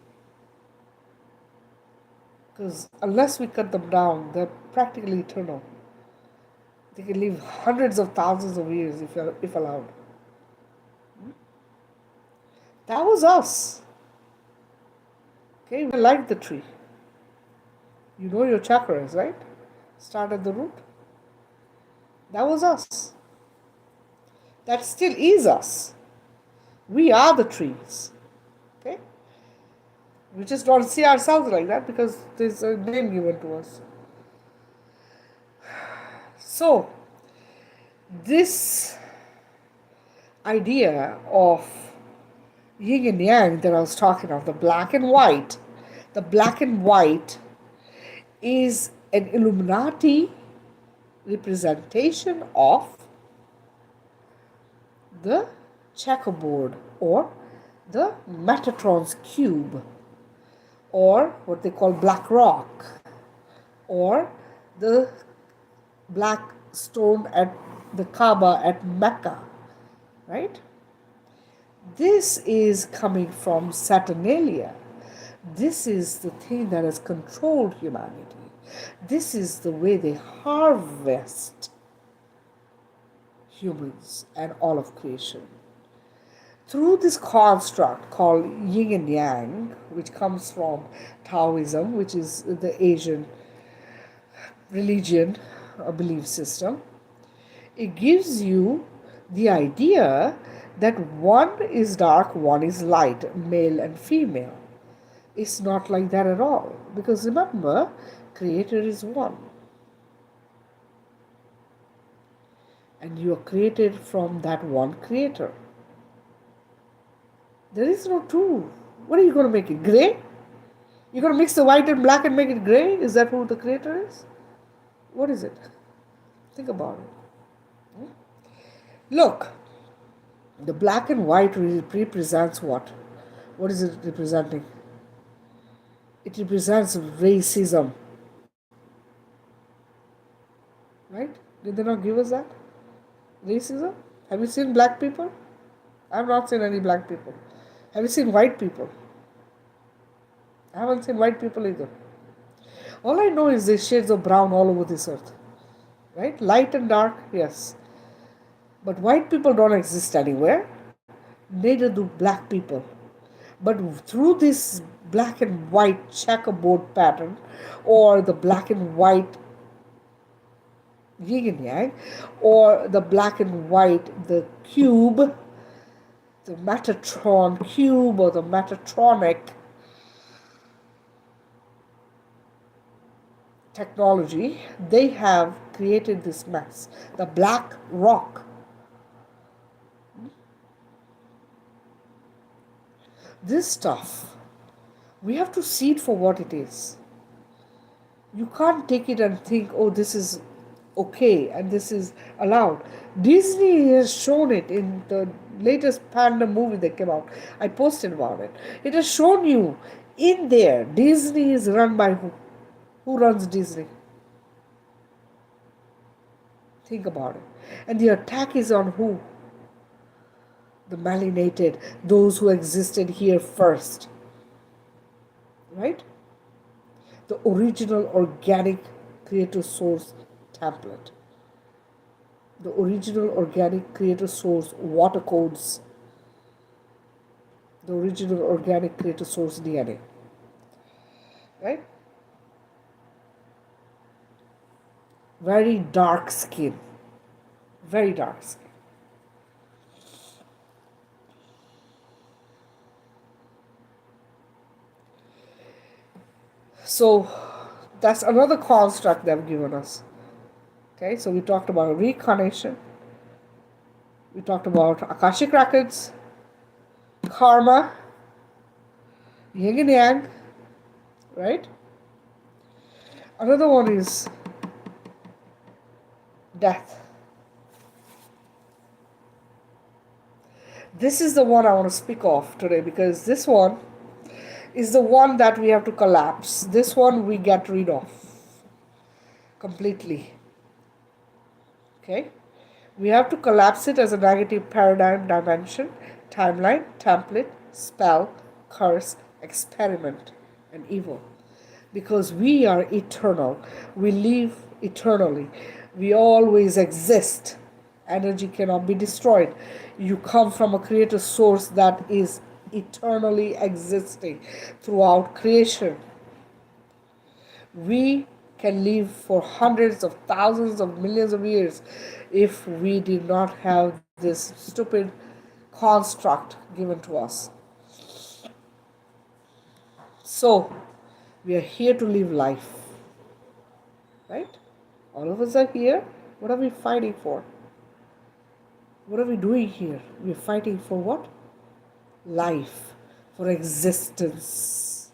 S1: Because unless we cut them down, they're practically eternal. They can live hundreds of thousands of years if allowed. That was us. Okay, we like the tree. You know your chakras, right? Start at the root. That was us. That still is us. We are the trees. Okay? We just don't see ourselves like that because there's a name given to us. So, this idea of yin and yang that I was talking of, the black and white. The black and white is an Illuminati representation of the checkerboard or the Metatron's cube or what they call black rock or the black stone at the Kaaba at Mecca, right? This is coming from Saturnalia. This is the thing that has controlled humanity. This is the way they harvest humans and all of creation. Through this construct called yin and yang, which comes from Taoism, which is the Asian religion or belief system, it gives you the idea that one is dark, one is light, male and female. It's not like that at all. Because remember, Creator is one. And you are created from that one Creator. There is no two. What are you going to make it? Gray? You're going to mix the white and black and make it gray? Is that who the Creator is? What is it? Think about it. Look, the black and white represents what? What is it representing? It represents racism. Right? Did they not give us that? Racism? Have you seen black people? I have not seen any black people. Have you seen white people? I haven't seen white people either. All I know is there's shades of brown all over this earth. Right? Light and dark, yes. But white people don't exist anywhere. Neither do black people. But through this black and white checkerboard pattern or the black and white yin and yang or the black and white, the cube, the Metatron cube or the Metatronic technology, they have created this mess. The black rock. This stuff, we have to see it for what it is. You can't take it and think, oh, this is okay and this is allowed. Disney has shown it in the latest Panda movie that came out. I posted about it. It has shown you in there, Disney is run by who? Who runs Disney? Think about it. And the attack is on who? The melanated, those who existed here first. Right? The original organic creator source template. The original organic creator source water codes. The original organic creator source DNA. Right? Very dark skin. Very dark skin. So that's another construct they've given us. Okay, so we talked about reincarnation. We talked about Akashic records, karma, yin and yang, right? Another one is death. This is the one I want to speak of today because this one is the one that we have to collapse. This one we get rid of completely. Okay? We have to collapse it as a negative paradigm, dimension, timeline, template, spell, curse, experiment, and evil. Because we are eternal. We live eternally. We always exist. Energy cannot be destroyed. You come from a creator source that is eternally existing throughout creation. We can live for hundreds of thousands of millions of years if we did not have this stupid construct given to us. So, we are here to live life. Right? All of us are here. What are we fighting for? What are we doing here? We're fighting for what? life, for existence,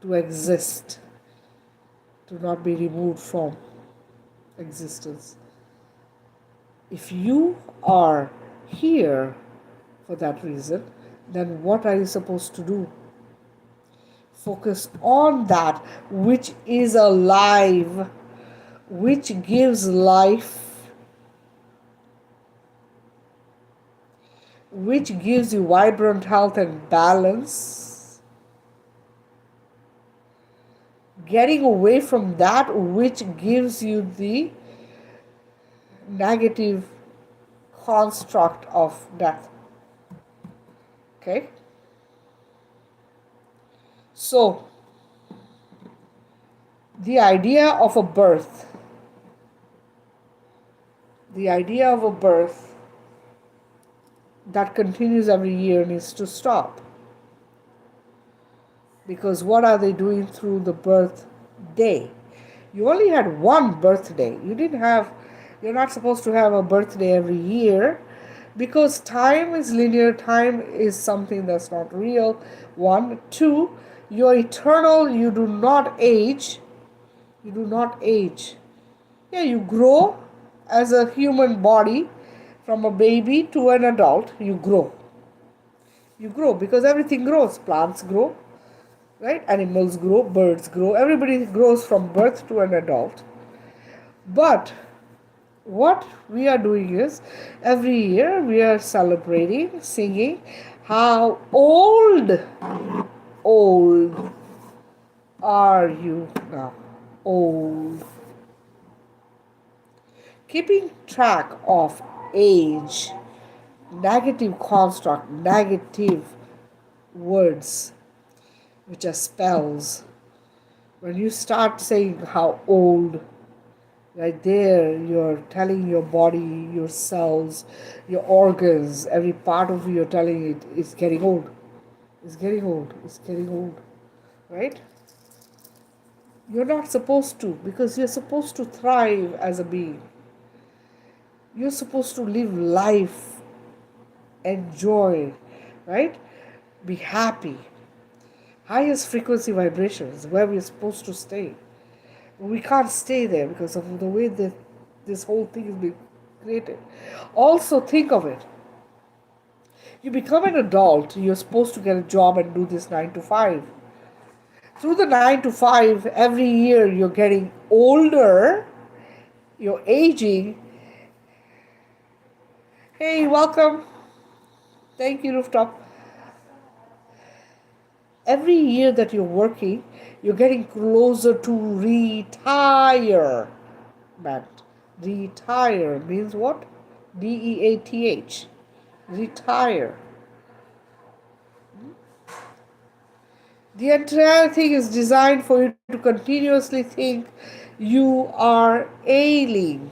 S1: to exist, to not be removed from existence. If you are here for that reason, then what are you supposed to do? Focus on that which is alive, which gives life, which gives you vibrant health and balance. Getting away from that which gives you the negative construct of death. Okay? So, the idea of a birth, the idea of a birth that continues every year needs to stop. Because what are they doing through the birthday? You only had one birthday. You're not supposed to have a birthday every year because time is linear, time is something that's not real. One. Two, you're eternal, you do not age. You do not age. Yeah, you grow as a human body from a baby to an adult. You grow. You grow because everything grows. Plants grow, right? Animals grow, birds grow. Everybody grows from birth to an adult. But what we are doing is every year we are celebrating, singing how old are you now? Old. Keeping track of age, negative construct, negative words, which are spells. When you start saying how old, right there, you're telling your body, your cells, your organs, every part of you, you're telling it is getting old. It's getting old. It's getting old. Right? You're not supposed to, because you're supposed to thrive as a being. You're supposed to live life, enjoy, right? Be happy. Highest frequency vibrations, where we're supposed to stay. We can't stay there because of the way that this whole thing is being created. Also, think of it. You become an adult, you're supposed to get a job and do this 9 to 5. Through the 9 to 5, every year you're getting older, you're aging. Hey, welcome. Thank you, Rooftop. Every year that you're working, you're getting closer to retirement. Retire means what? DEATH. Retire. The entire thing is designed for you to continuously think you are ailing,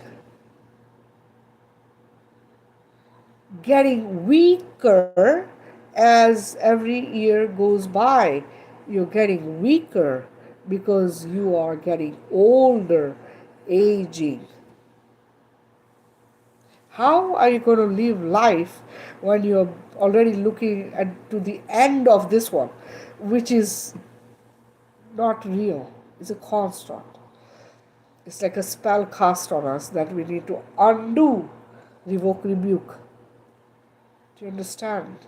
S1: getting weaker as every year goes by. You're getting weaker because you are getting older, aging. How are you going to live life when you're already looking to the end of this one, which is not real? It's a construct. It's like a spell cast on us that we need to undo, revoke, rebuke. Do you understand?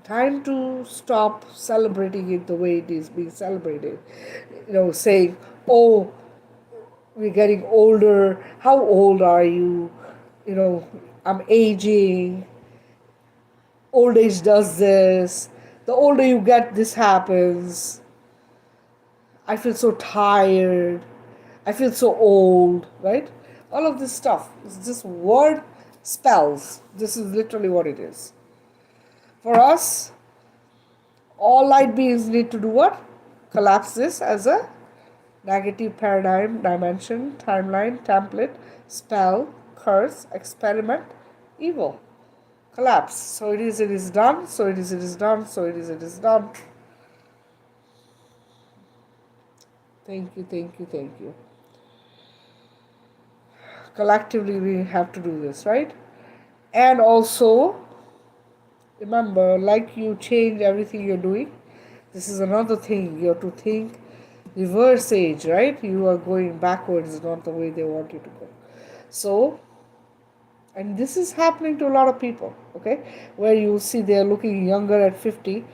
S1: Time to stop celebrating it the way it is being celebrated. Saying, oh, we're getting older. How old are you? I'm aging. Old age does this. The older you get, this happens. I feel so tired. I feel so old, right? All of this stuff is just word spells. This is literally what it is. For us, all light beings need to do what? Collapse this as a negative paradigm, dimension, timeline, template, spell, curse, experiment, evil. Collapse. So it is done, so it is done, so it is done. Thank you, thank you, thank you. Collectively, we have to do this, right? And also, remember, like you change everything you're doing, this is another thing. You have to think reverse age, right? You are going backwards, not the way they want you to go. So, and this is happening to a lot of people, okay, where you see they're looking younger at 50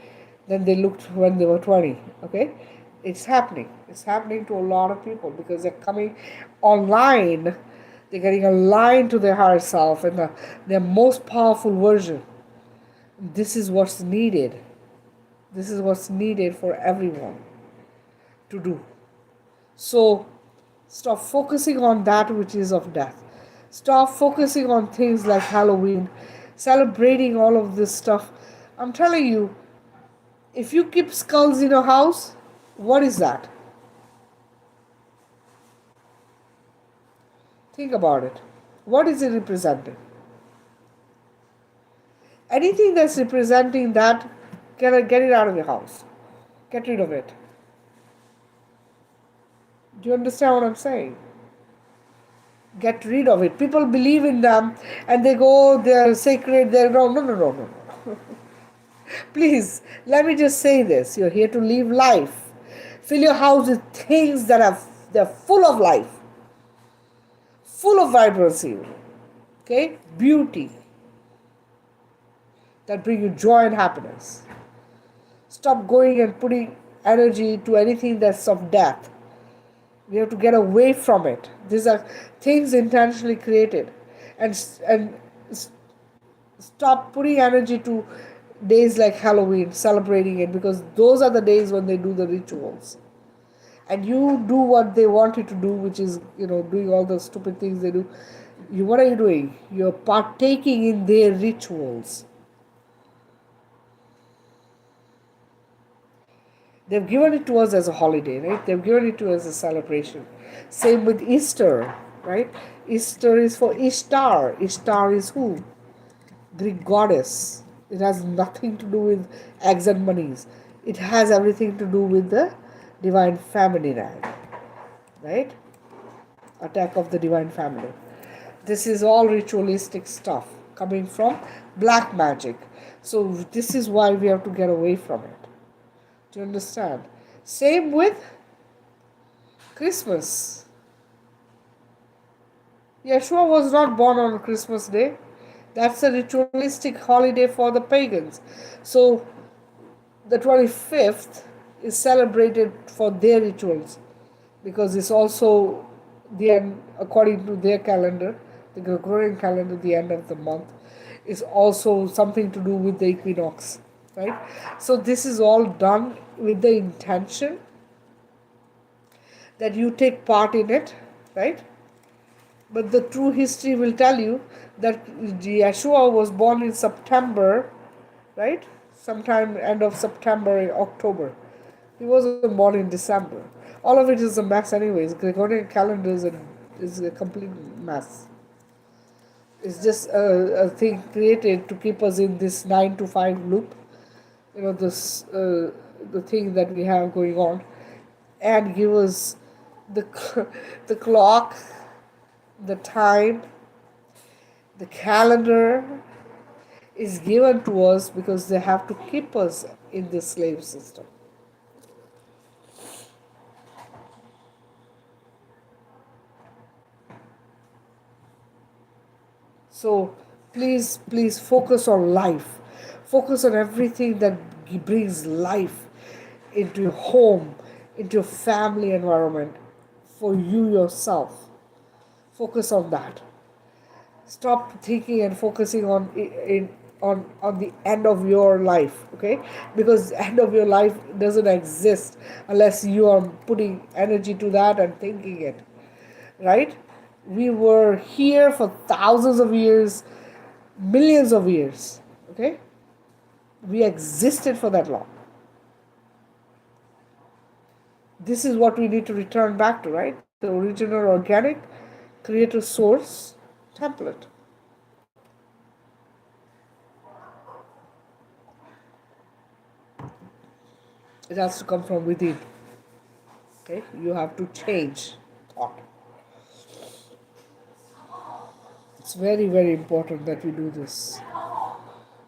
S1: than they looked when they were 20, okay. It's happening to a lot of people because they're coming online, they're getting aligned to their higher self and their most powerful version. This is what's needed. This is what's needed for everyone to do. So stop focusing on that which is of death. Stop focusing on things like Halloween, celebrating all of this stuff. I'm telling you, if you keep skulls in your house, what is that? Think about it. What is it representing? Anything that's representing that, get it out of your house. Get rid of it. Do you understand what I'm saying? Get rid of it. People believe in them and they go, they're sacred, they're no, no, no, no, no. No. Please, let me just say this. You're here to live life. Fill your house with things that are they're full of life, full of vibrancy, okay? Beauty that bring you joy and happiness. Stop going and putting energy to anything that's of death. We have to get away from it. These are things intentionally created, and stop putting energy to days like Halloween, celebrating it, because those are the days when they do the rituals. And you do what they want you to do, which is, doing all the stupid things they do. What are you doing? You're partaking in their rituals. They've given it to us as a holiday, right? They've given it to us as a celebration. Same with Easter, right? Easter is for Ishtar. Ishtar is who? Greek goddess. It has nothing to do with eggs and monies. It has everything to do with the divine feminine, right? Attack of the divine feminine. This is all ritualistic stuff coming from black magic. So this is why we have to get away from it. Do you understand? Same with Christmas. Yeshua was not born on Christmas Day. That's a ritualistic holiday for the pagans. So the 25th is celebrated for their rituals because it's also the end, according to their calendar, the Gregorian calendar, the end of the month is also something to do with the equinox, right? So this is all done with the intention that you take part in it, right? But the true history will tell you that Yeshua was born in September, right? Sometime end of September, October. He wasn't born in December. All of it is a mess, anyways. Gregorian calendar is a complete mess. It's just a thing created to keep us in this 9 to 5 loop. This the thing that we have going on, and give us the the clock, the time, the calendar is given to us because they have to keep us in the slave system. So please focus on life. Focus on everything that brings life into your home, into your family environment, for you yourself. Focus on that. Stop thinking and focusing on the end of your life, okay? Because the end of your life doesn't exist unless you are putting energy to that and thinking it, right? We were here for thousands of years, millions of years, okay? We existed for that long. This is what we need to return back to, right? The original organic creator source template. It has to come from within. Okay, you have to change thought. It's very, very important that we do this.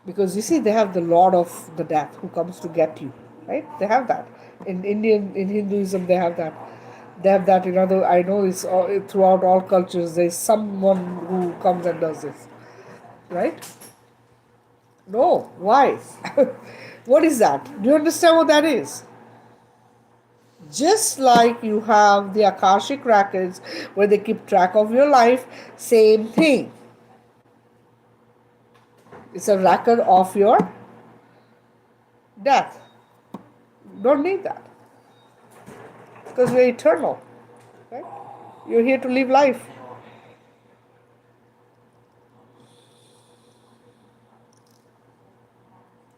S1: Because you see, they have the Lord of the Death who comes to get you, right? They have that. In Hinduism, they have that. They have that in other, I know it's all, throughout all cultures, there's someone who comes and does this, right? No, why? What is that? Do you understand what that is? Just like you have the Akashic records where they keep track of your life, same thing. It's a record of your death. Don't need that because we're eternal, right? You're here to live life.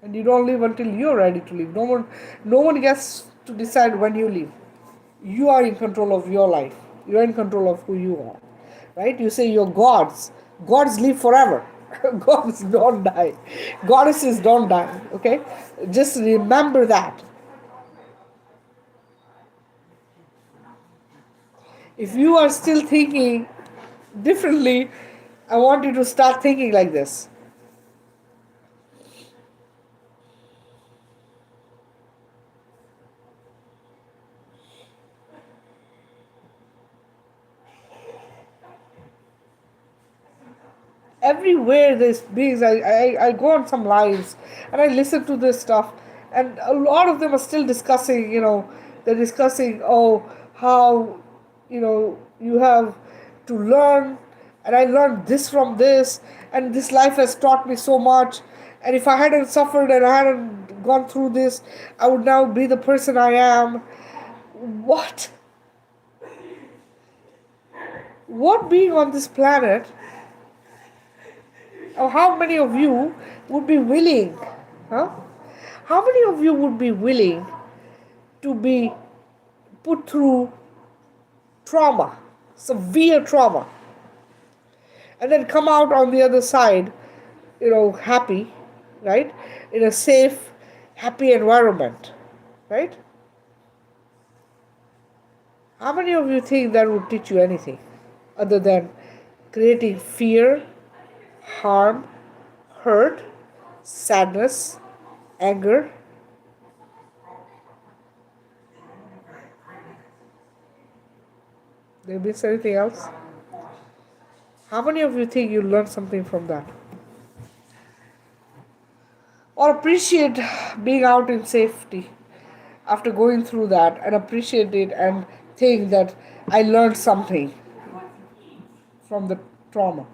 S1: And you don't live until you're ready to live. No one gets to decide when you live. You are in control of your life. You're in control of who you are. Right? You say you're gods. Gods live forever. Gods don't die. Goddesses don't die. Okay? Just remember that. If you are still thinking differently, I want you to start thinking like this. Everywhere there's beings, I go on some lives and I listen to this stuff, and a lot of them are still discussing, they're discussing, how, you have to learn, and I learned this from this, and this life has taught me so much, and if I hadn't suffered and I hadn't gone through this, I would now be the person I am. What? What being on this planet, or how many of you would be willing, huh? How many of you would be willing to be put through trauma, severe trauma, and then come out on the other side, happy, right? In a safe, happy environment, right? How many of you think that would teach you anything other than creating fear, harm, hurt, sadness, anger? Did I miss anything else? How many of you think you learned something from that? Or appreciate being out in safety after going through that, and appreciate it and think that I learned something from the trauma.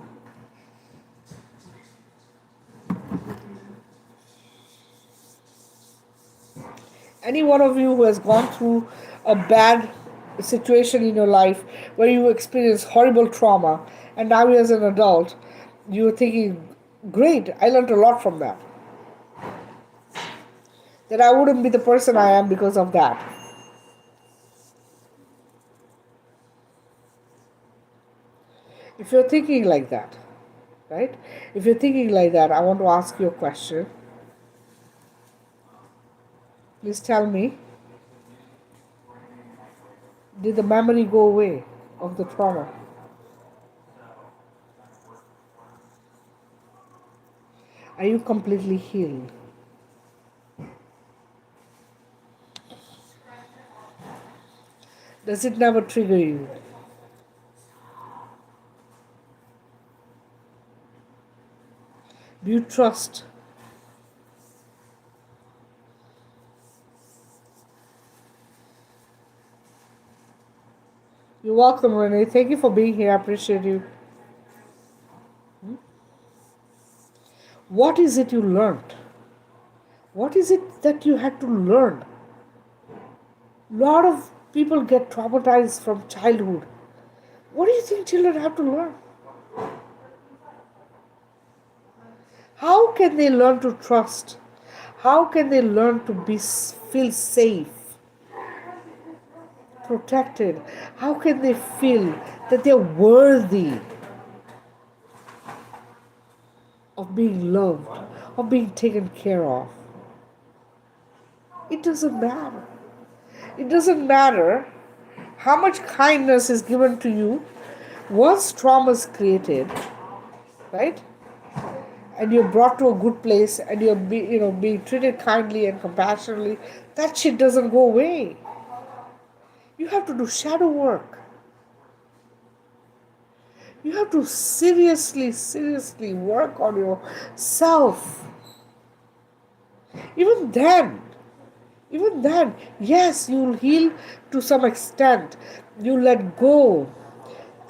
S1: Any one of you who has gone through a bad situation in your life where you experienced horrible trauma, and now as an adult you're thinking, great, I learned a lot from that. That I wouldn't be the person I am because of that. If you're thinking like that, right? If you're thinking like that, I want to ask you a question. Please tell me, did the memory go away of the trauma? Are you completely healed? Does it never trigger you? Do you trust? You're welcome, Renee. Thank you for being here. I appreciate you. What is it you learned? What is it that you had to learn? A lot of people get traumatized from childhood. What do you think children have to learn? How can they learn to trust? How can they learn to feel safe, protected? How can they feel that they're worthy of being loved, of being taken care of? It doesn't matter. It doesn't matter how much kindness is given to you once trauma is created, right? And you're brought to a good place and being treated kindly and compassionately. That shit doesn't go away. You have to do shadow work. You have to seriously work on yourself. Even then, yes, you'll heal to some extent. You let go,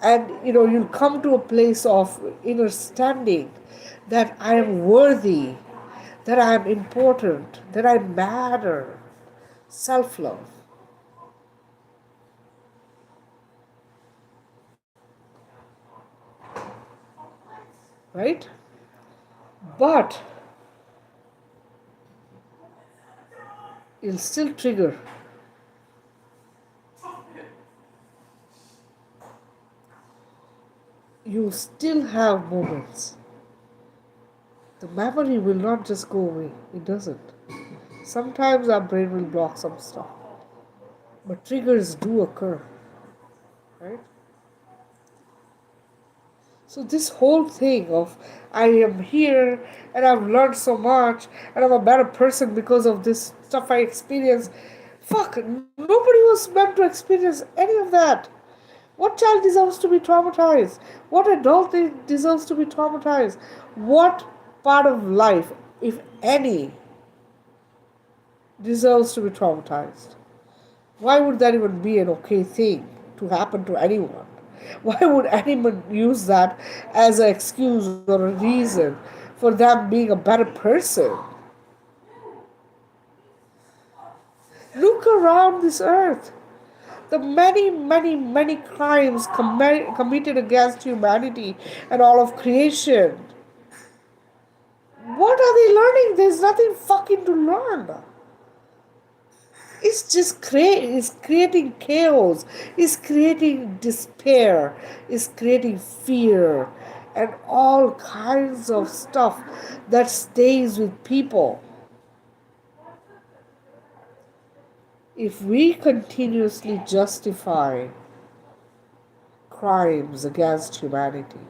S1: and you'll come to a place of understanding that I am worthy, that I am important, that I matter. Self love, right? But you'll still trigger. You'll still have moments. The memory will not just go away. It doesn't. Sometimes our brain will block some stuff. But triggers do occur, right? So this whole thing of I am here and I've learned so much and I'm a better person because of this stuff I experienced. Fuck, nobody was meant to experience any of that. What child deserves to be traumatized? What adult deserves to be traumatized? What part of life, if any, deserves to be traumatized? Why would that even be an okay thing to happen to anyone? Why would anyone use that as an excuse or a reason for them being a better person? Look around this earth. The many crimes committed against humanity and all of creation. What are they learning? There's nothing fucking to learn. It's creating chaos, it's creating despair, it's creating fear and all kinds of stuff that stays with people. If we continuously justify crimes against humanity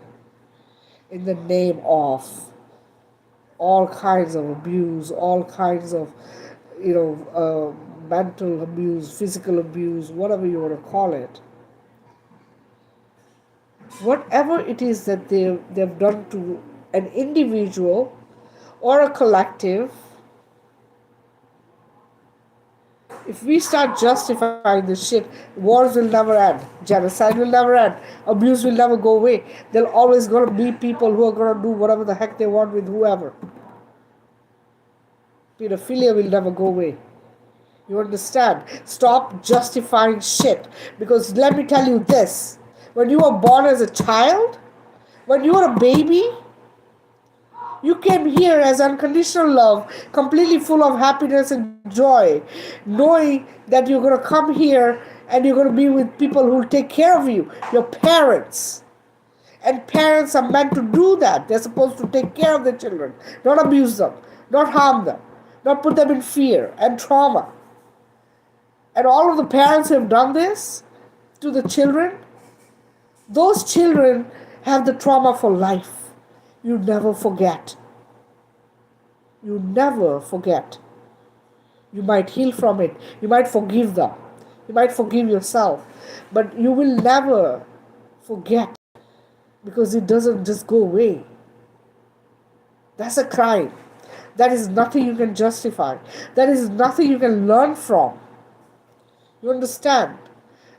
S1: in the name of all kinds of abuse, all kinds of, mental abuse, physical abuse, whatever you want to call it, whatever it is that they've done to an individual or a collective, if we start justifying this shit, wars will never end, genocide will never end, abuse will never go away. There'll always gonna be people who are gonna do whatever the heck they want with whoever. Pedophilia will never go away. You understand? Stop justifying shit. Because let me tell you this. When you were born as a child, when you were a baby, you came here as unconditional love, completely full of happiness and joy, knowing that you're going to come here and you're going to be with people who will take care of you, your parents. And parents are meant to do that. They're supposed to take care of their children, not abuse them, not harm them, not put them in fear and trauma. And all of the parents who have done this to the children, those children have the trauma for life. You never forget. You never forget. You might heal from it. You might forgive them. You might forgive yourself. But you will never forget because it doesn't just go away. That's a crime. That is nothing you can justify. That is nothing you can learn from. You understand?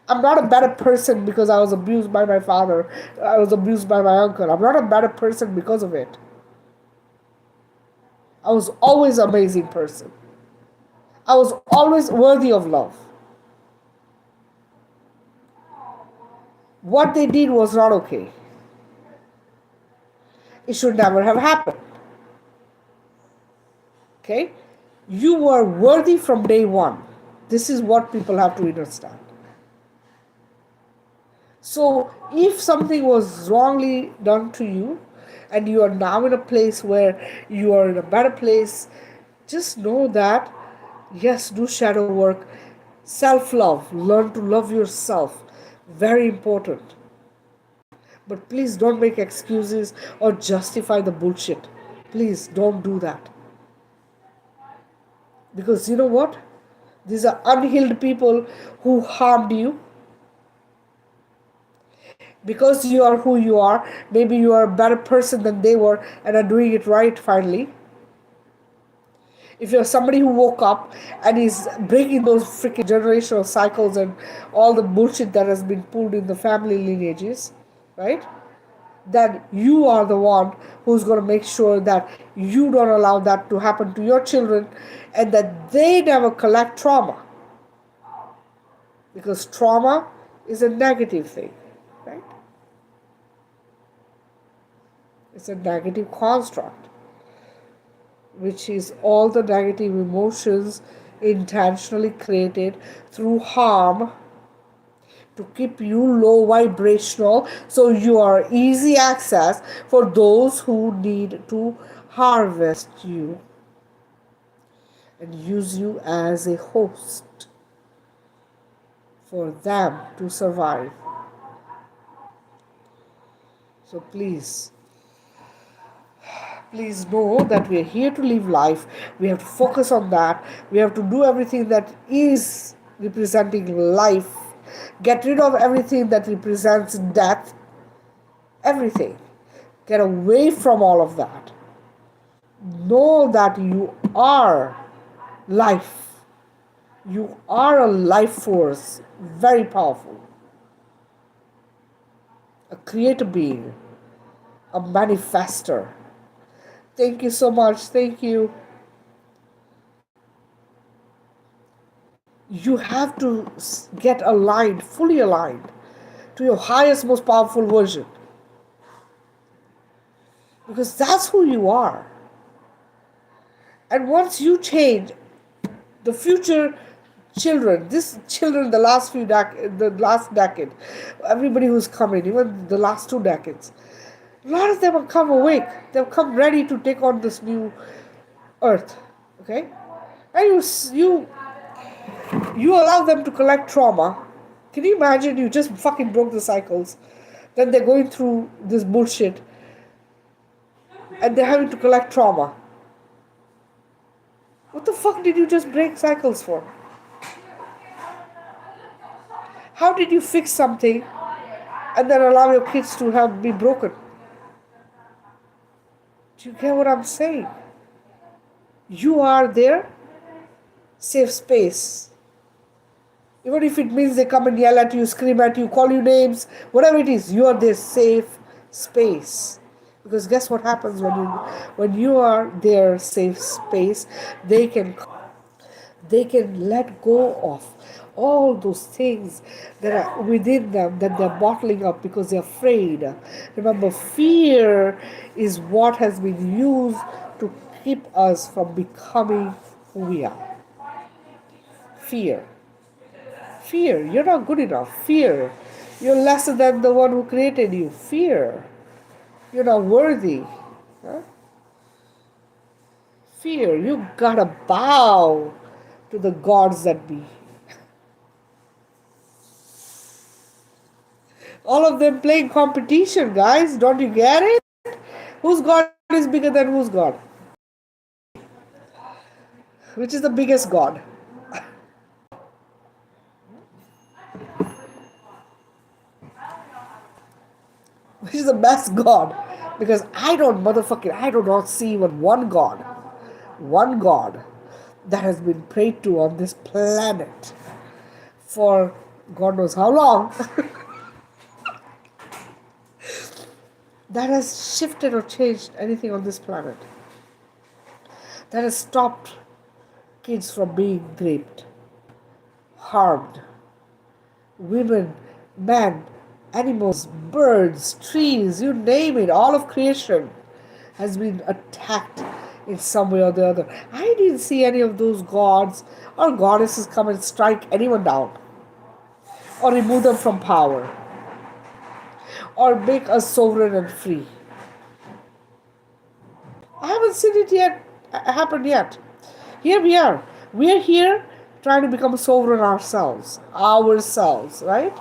S1: I'm not a better person because I was abused by my father. I was abused by my uncle. I'm not a better person because of it. I was always an amazing person. I was always worthy of love. What they did was not okay. It should never have happened. Okay? You were worthy from day one. This is what people have to understand. So, if something was wrongly done to you and you are now in a place where you are in a better place, just know that, yes, do shadow work. Self love. Learn to love yourself. Very important. But please don't make excuses or justify the bullshit. Please don't do that. Because you know what? These are unhealed people who harmed you. Because you are who you are, maybe you are a better person than they were and are doing it right finally. If you're somebody who woke up and is breaking those freaking generational cycles and all the bullshit that has been pulled in the family lineages, right? Then you are the one who's going to make sure that you don't allow that to happen to your children and that they never collect trauma. Because trauma is a negative thing, right? It's a negative construct, which is all the negative emotions intentionally created through harm to keep you low vibrational so you are easy access for those who need to harvest you and use you as a host for them to survive. So please know that we are here to live life. We have to focus on that. We have to do everything that is representing life. Get rid of everything that represents death. Everything. Get away from all of that. Know that you are life. You are a life force, very powerful. A creator being, a manifester. Thank you so much. Thank you. You have to get aligned, fully aligned to your highest, most powerful version. Because that's who you are. And once you change, the future children, the last decade, everybody who's coming, even the last 2 decades, a lot of them have come awake. They've come ready to take on this new earth. Okay? And you allow them to collect trauma. Can you imagine? You just fucking broke the cycles. Then they're going through this bullshit and they're having to collect trauma. What the fuck did you just break cycles for? How did you fix something and then allow your kids to have be broken? Do you get what I'm saying? You are their safe space. Even if it means they come and yell at you, scream at you, call you names, whatever it is, you are their safe space. Because guess what happens when you are their safe space, they can let go of all those things that are within them that they're bottling up because they're afraid. Remember, fear is what has been used to keep us from becoming who we are. Fear. Fear. You're not good enough. Fear. You're lesser than the one who created you. Fear. You're not worthy. Huh? Fear. You gotta bow to the gods that be. All of them playing competition, guys. Don't you get it? Whose God is bigger than whose God? Which is the biggest God? Which is the best God? Because I do not see even one God. One God that has been prayed to on this planet for God knows how long. That has shifted or changed anything on this planet. That has stopped kids from being raped, harmed, women, men, animals, birds, trees, you name it, all of creation has been attacked in some way or the other. I didn't see any of those gods or goddesses come and strike anyone down or remove them from power or make us sovereign and free. I haven't seen it yet happen yet. Here we are. We are here trying to become sovereign ourselves, right?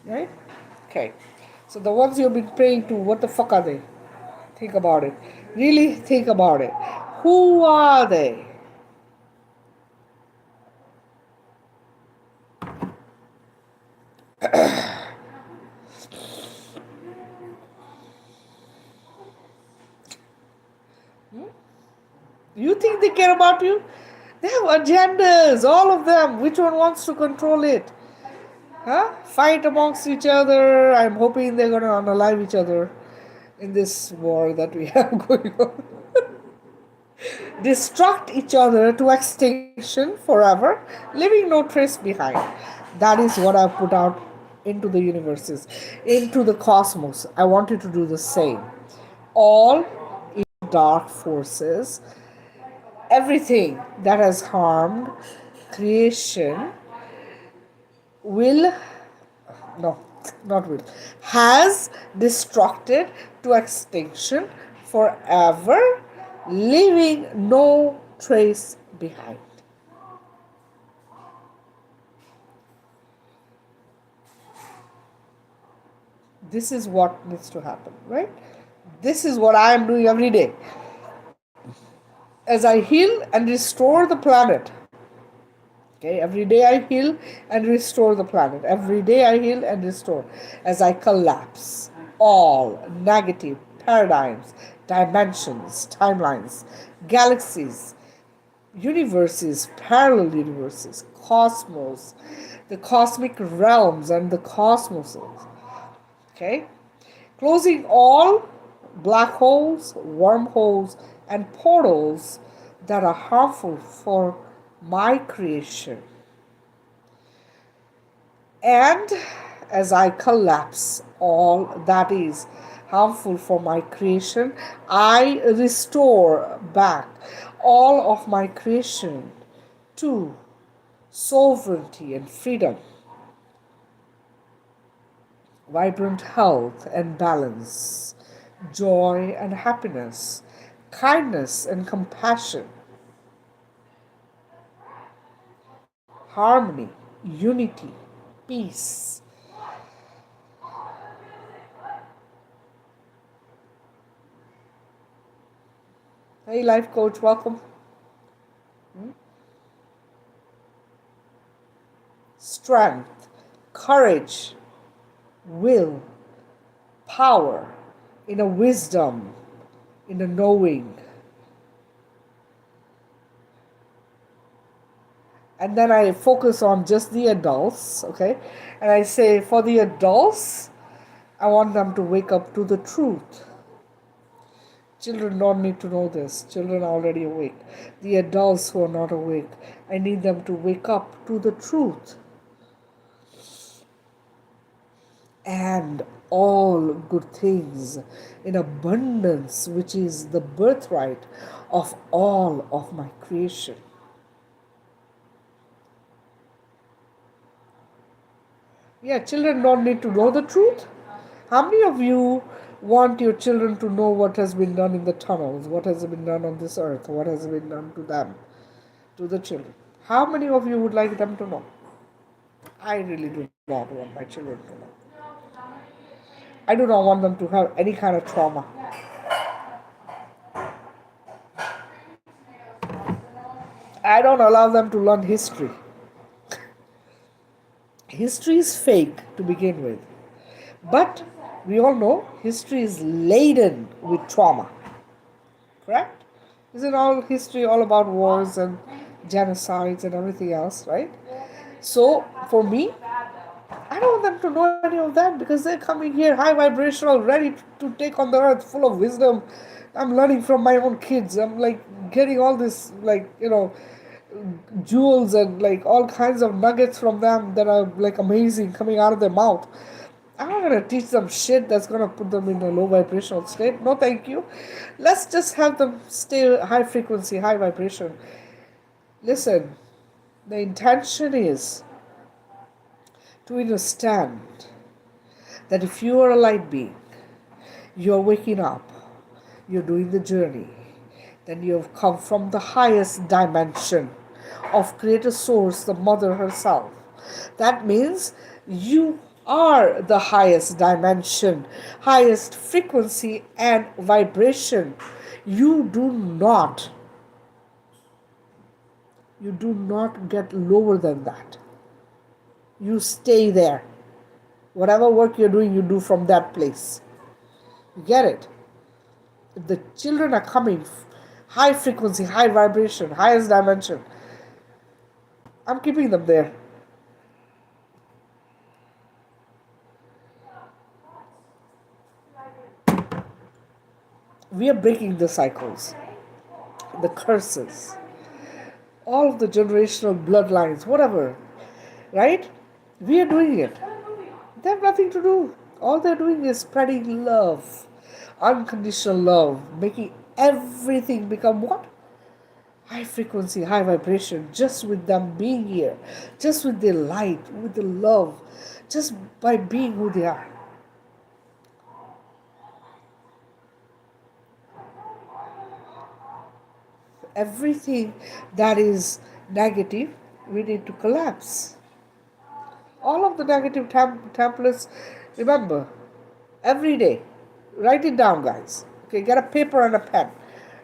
S1: Right? Okay. So the ones you've been praying to, what the fuck are they? Think about it. Really think about it. Who are they? You think they care about you? They have agendas, all of them. Which one wants to control it? Huh? Fight amongst each other. I'm hoping they're gonna unalive each other in this war that we have going on. Destruct each other to extinction forever, leaving no trace behind. That is what I've put out into the universes, into the cosmos. I want you to do the same. All dark forces, everything that has harmed creation will, no, not will, has destructed to extinction forever, leaving no trace behind. This is what needs to happen, right? This is what I am doing every day. As I heal and restore the planet, okay, every day I heal and restore the planet. Every day I heal and restore as I collapse all negative paradigms, dimensions, timelines, galaxies, universes, parallel universes, cosmos, the cosmic realms and the cosmoses. Okay? Closing all black holes, wormholes, and portals that are harmful for my creation. And as I collapse all that is harmful for my creation, I restore back all of my creation to sovereignty and freedom, vibrant health and balance, joy and happiness, kindness and compassion, harmony, unity, peace. Hey, life coach, welcome. Strength, courage, will, power, in a wisdom, in a knowing. And then I focus on just the adults, okay? And I say, for the adults, I want them to wake up to the truth. Children don't need to know this. Children are already awake. The adults who are not awake, I need them to wake up to the truth. And all good things in abundance, which is the birthright of all of my creation. Yeah, children don't need to know the truth. How many of you want your children to know what has been done in the tunnels, what has been done on this earth, what has been done to them, to the children? How many of you would like them to know? I really do not want my children to know. I do not want them to have any kind of trauma. I don't allow them to learn history. History is fake to begin with. But we all know history is laden with trauma. Correct? Isn't all history all about wars and genocides and everything else, right? So for me, I don't want them to know any of that because they're coming here high vibrational, ready to take on the earth, full of wisdom. I'm learning from my own kids. I'm like getting all this, like, jewels and like all kinds of nuggets from them that are like amazing coming out of their mouth. I'm not gonna teach them shit that's gonna put them in a low vibrational state. No, thank you. Let's just have them stay high frequency, high vibration. Listen, the intention is to understand that if you are a light being, you're waking up, you're doing the journey, then you have come from the highest dimension of Creator Source, the Mother herself. That means you are the highest dimension, highest frequency and vibration. You do not, you do not get lower than that. You stay there. Whatever work you're doing, you do from that place. You get it? If the children are coming high frequency, high vibration, highest dimension, I'm keeping them there. We are breaking the cycles, the curses, all of the generational bloodlines, whatever, right? We are doing it. They have nothing to do. All they're doing is spreading love, unconditional love, making everything become what? High frequency, high vibration, just with them being here, just with their light, with the love, just by being who they are. Everything that is negative, we need to collapse. All of the negative templates, remember, every day, write it down, guys. Okay, get a paper and a pen.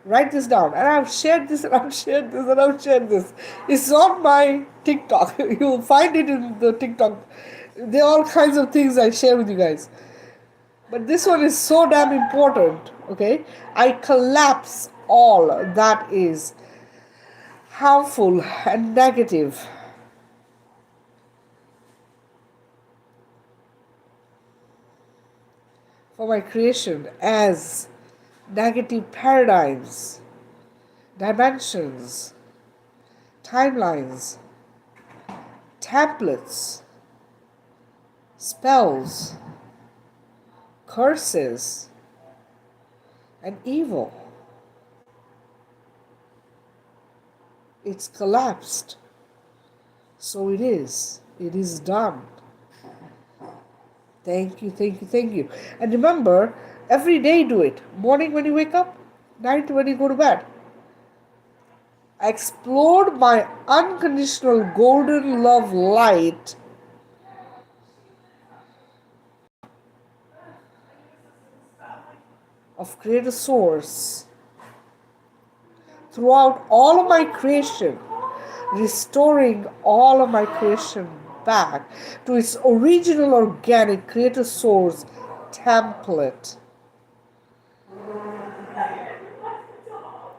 S1: Write this down. And I've shared this and I've shared this and I've shared this. It's on my TikTok. You'll find it in the TikTok. There are all kinds of things I share with you guys. But this one is so damn important. Okay? I collapse all that is harmful and negative for my creation as negative paradigms, dimensions, timelines, templates, spells, curses, and evil. It's collapsed. So it is. It is done. Thank you, thank you, thank you. And remember, every day do it. Morning when you wake up, night when you go to bed. I explored my unconditional golden love light of Creator Source throughout all of my creation, restoring all of my creation back to its original organic Creator Source template.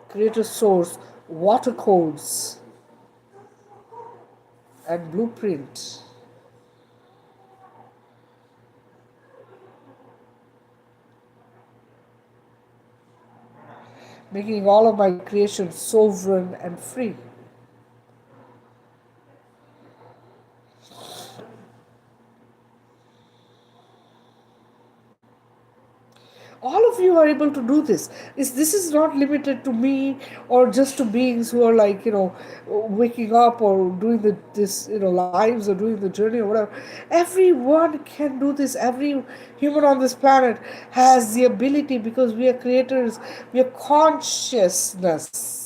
S1: Creator Source water codes and blueprint. Making all of my creation sovereign and free. All of you are able to do this. This is not limited to me or just to beings who are like, waking up or doing this, lives or doing the journey or whatever. Everyone can do this. Every human on this planet has the ability because we are creators. We are consciousness.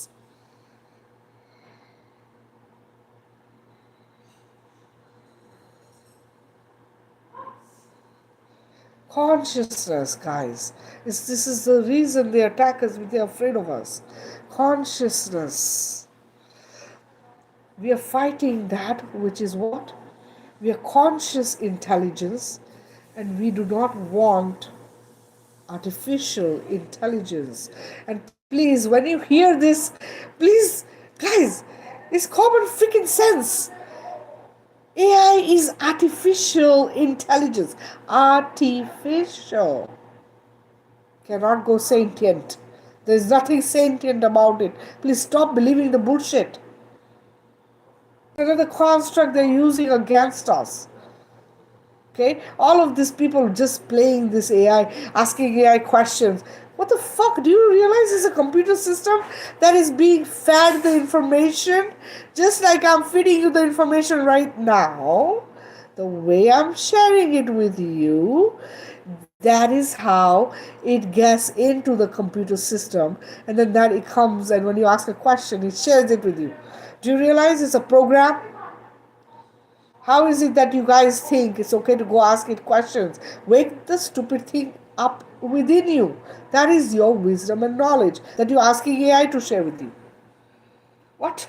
S1: Consciousness, guys. This is the reason they attack us, they're afraid of us. Consciousness. We are fighting that which is what? We are conscious intelligence, and we do not want artificial intelligence. And please, when you hear this, please, guys, it's common freaking sense. AI is artificial intelligence. Artificial. Cannot go sentient. There's nothing sentient about it. Please stop believing the bullshit. Another construct they're using against us. Okay? All of these people just playing this AI, asking AI questions. What the fuck? Do you realize it's a computer system that is being fed the information? Just like I'm feeding you the information right now, the way I'm sharing it with you, that is how it gets into the computer system. And then that it comes, and when you ask a question, it shares it with you. Do you realize it's a program? How is it that you guys think it's okay to go ask it questions? Wake the stupid thing up within you. That is your wisdom and knowledge that you're asking AI to share with you. What?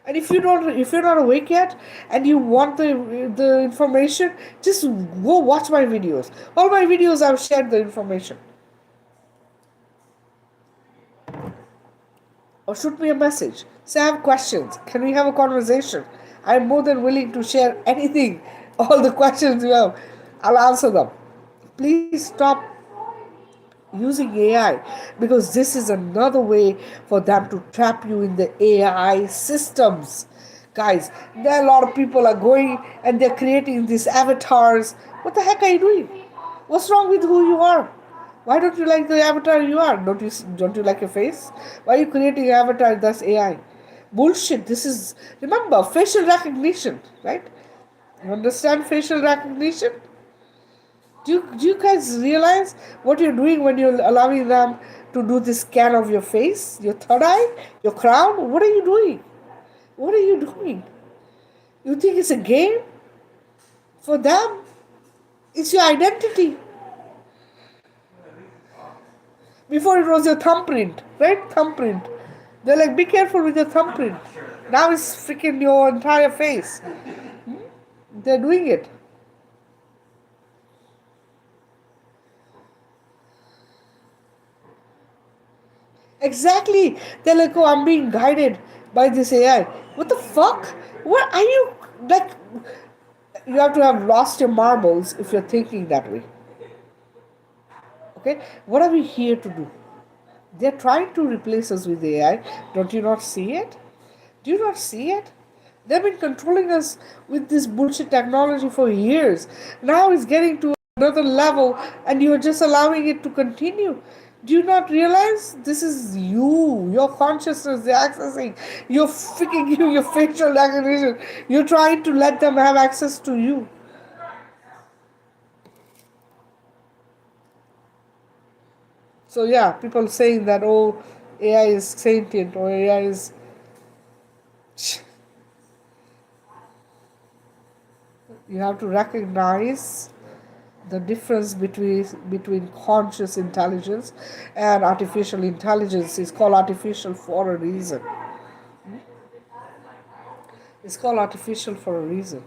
S1: And if you're not awake yet and you want the information, just go watch my videos. All my videos I've shared the information. Or shoot me a message. Say I have questions. Can we have a conversation? I'm more than willing to share anything. All the questions you have, I'll answer them. Please stop using AI, because this is another way for them to trap you in the AI systems. Guys, there are a lot of people are going and they're creating these avatars. What the heck are you doing? What's wrong with who you are? Why don't you like the avatar you are? Don't you like your face? Why are you creating an avatar that's AI? Bullshit. This is, remember, facial recognition, right? You understand facial recognition? Do you guys realize what you're doing when you're allowing them to do this scan of your face, your third eye, your crown? What are you doing? What are you doing? You think it's a game? For them, it's your identity. Before it was your thumbprint, right? Thumbprint. They're like, be careful with your thumbprint. Now it's freaking your entire face. They're doing it. Exactly. They're like, oh, I'm being guided by this AI. What the fuck? What are you like? You have to have lost your marbles if you're thinking that way. Okay? What are we here to do? They're trying to replace us with AI. Don't you not see it? Do you not see it? They've been controlling us with this bullshit technology for years. Now it's getting to another level and you're just allowing it to continue. Do you not realize this is you, your consciousness they're accessing? You're freaking you, your facial recognition. You're trying to let them have access to you. So yeah, people saying that oh AI is sentient or AI is you have to recognize the difference between conscious intelligence and artificial intelligence is called artificial for a reason. It's called artificial for a reason.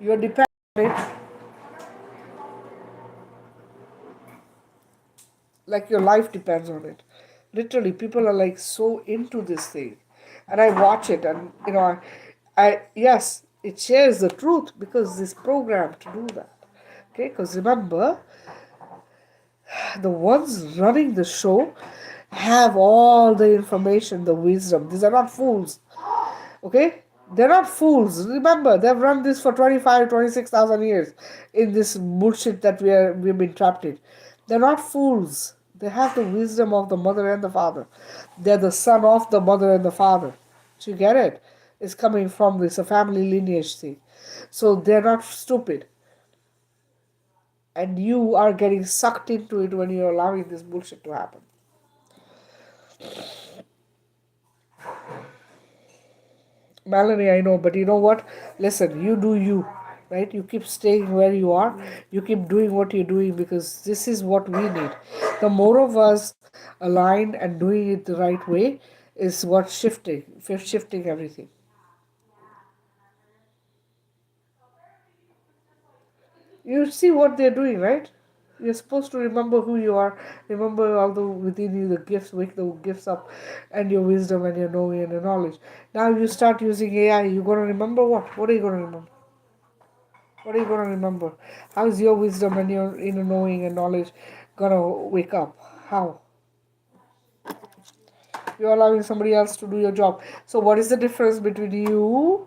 S1: You're dependent on it like your life depends on it. Literally, people are like so into this thing, and I watch it, and I yes, it shares the truth because it's programmed to do that. Okay, because remember, the ones running the show have all the information, the wisdom. These are not fools. Okay? They're not fools. Remember, they've run this for 25, 26,000 years in this bullshit that we've been trapped in. They're not fools. They have the wisdom of the mother and the father. They're the son of the mother and the father. Do you get it? It's coming from this a family lineage thing. So they're not stupid. And you are getting sucked into it when you're allowing this bullshit to happen. Melanie, I know, but you know what? Listen, you do you, right? You keep staying where you are. You keep doing what you're doing because this is what we need. The more of us aligned and doing it the right way is what's shifting everything. You see what they're doing, right? You're supposed to remember who you are, remember all the within you, the gifts, wake the gifts up, and your wisdom and your knowing and your knowledge. Now you start using AI, you're going to remember what? What are you going to remember? What are you going to remember? How is your wisdom and your inner knowing and knowledge going to wake up? How? You're allowing somebody else to do your job. So, what is the difference between you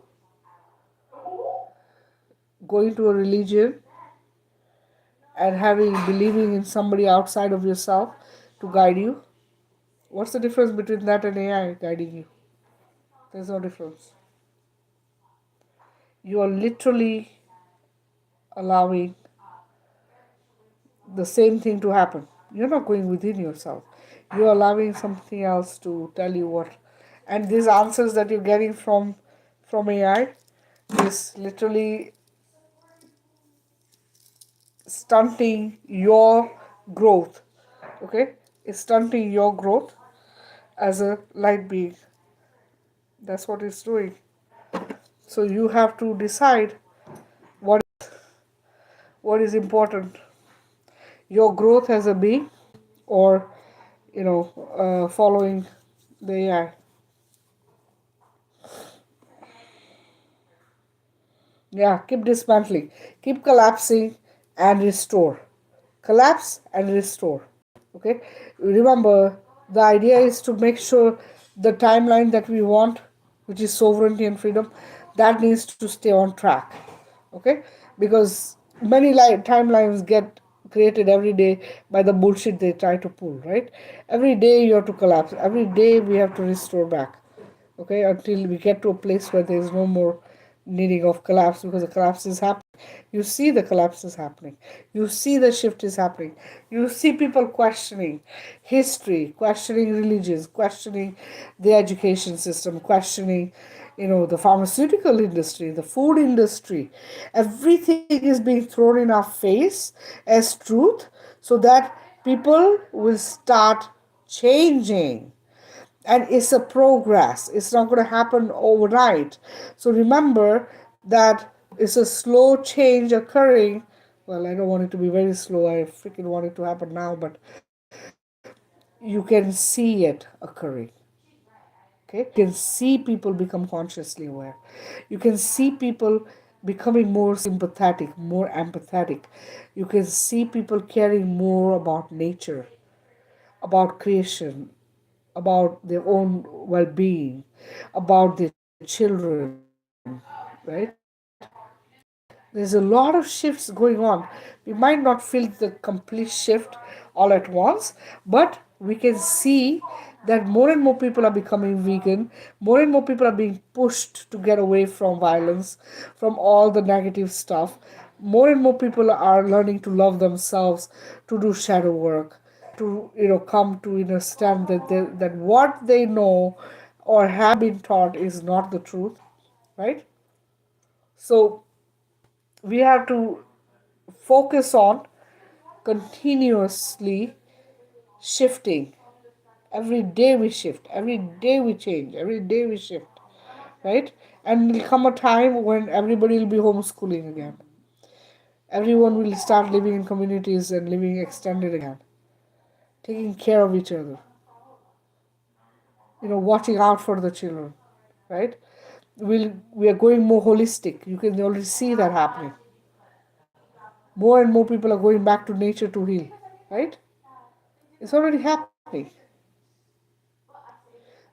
S1: going to a religion and believing in somebody outside of yourself to guide you? What's the difference between that and AI guiding you? There's no difference. You are literally allowing the same thing to happen. You're not going within yourself. You're allowing something else to tell you what And these answers that you're getting from AI is literally stunting your growth. Okay, it's stunting your growth as a light being. That's what it's doing. So you have to decide what is important, your growth as a being, or following the AI. Yeah, keep dismantling, keep collapsing, and restore. Collapse and restore. Okay, remember, the idea is to make sure the timeline that we want, which is sovereignty and freedom, that needs to stay on track. Okay, because many timelines get created every day by the bullshit they try to pull, right? Every day you have to collapse, every day we have to restore back. Okay, until we get to a place where there is no more needing of collapse, because the collapse is happening. You see the collapse is happening. You see the shift is happening. You see people questioning history, questioning religions, questioning the education system, questioning, the pharmaceutical industry, the food industry. Everything is being thrown in our face as truth so that people will start changing. And it's a progress, it's not going to happen overnight. So remember that it's a slow change occurring. Well, I don't want it to be very slow, I freaking want it to happen now, but you can see it occurring. Okay, you can see people become consciously aware. You can see people becoming more sympathetic, more empathetic. You can see people caring more about nature, about creation, about their own well being, about their children, right? There's a lot of shifts going on. We might not feel the complete shift all at once, but we can see that more and more people are becoming vegan, more and more people are being pushed to get away from violence, from all the negative stuff. More and more people are learning to love themselves, to do shadow work, to come to understand that what they know or have been taught is not the truth, right? So we have to focus on continuously shifting. Every day we shift, every day we change, every day we shift, right? And will come a time when everybody will be homeschooling again. Everyone will start living in communities and living extended again, taking care of each other, watching out for the children, right? We are going more holistic. You can already see that happening. More and more people are going back to nature to heal, right? It's already happening.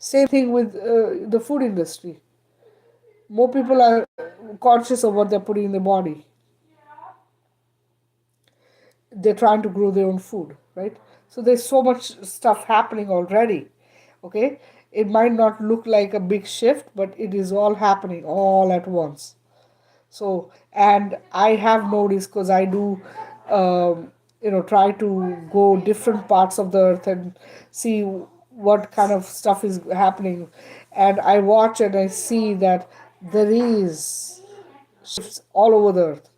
S1: Same thing with the food industry. More people are conscious of what they're putting in their body. They're trying to grow their own food, right? So there's so much stuff happening already. Okay, it might not look like a big shift, but it is all happening all at once. So, and I have noticed, because I do try to go different parts of the earth and see what kind of stuff is happening, and I watch and I see that there is shifts all over the earth.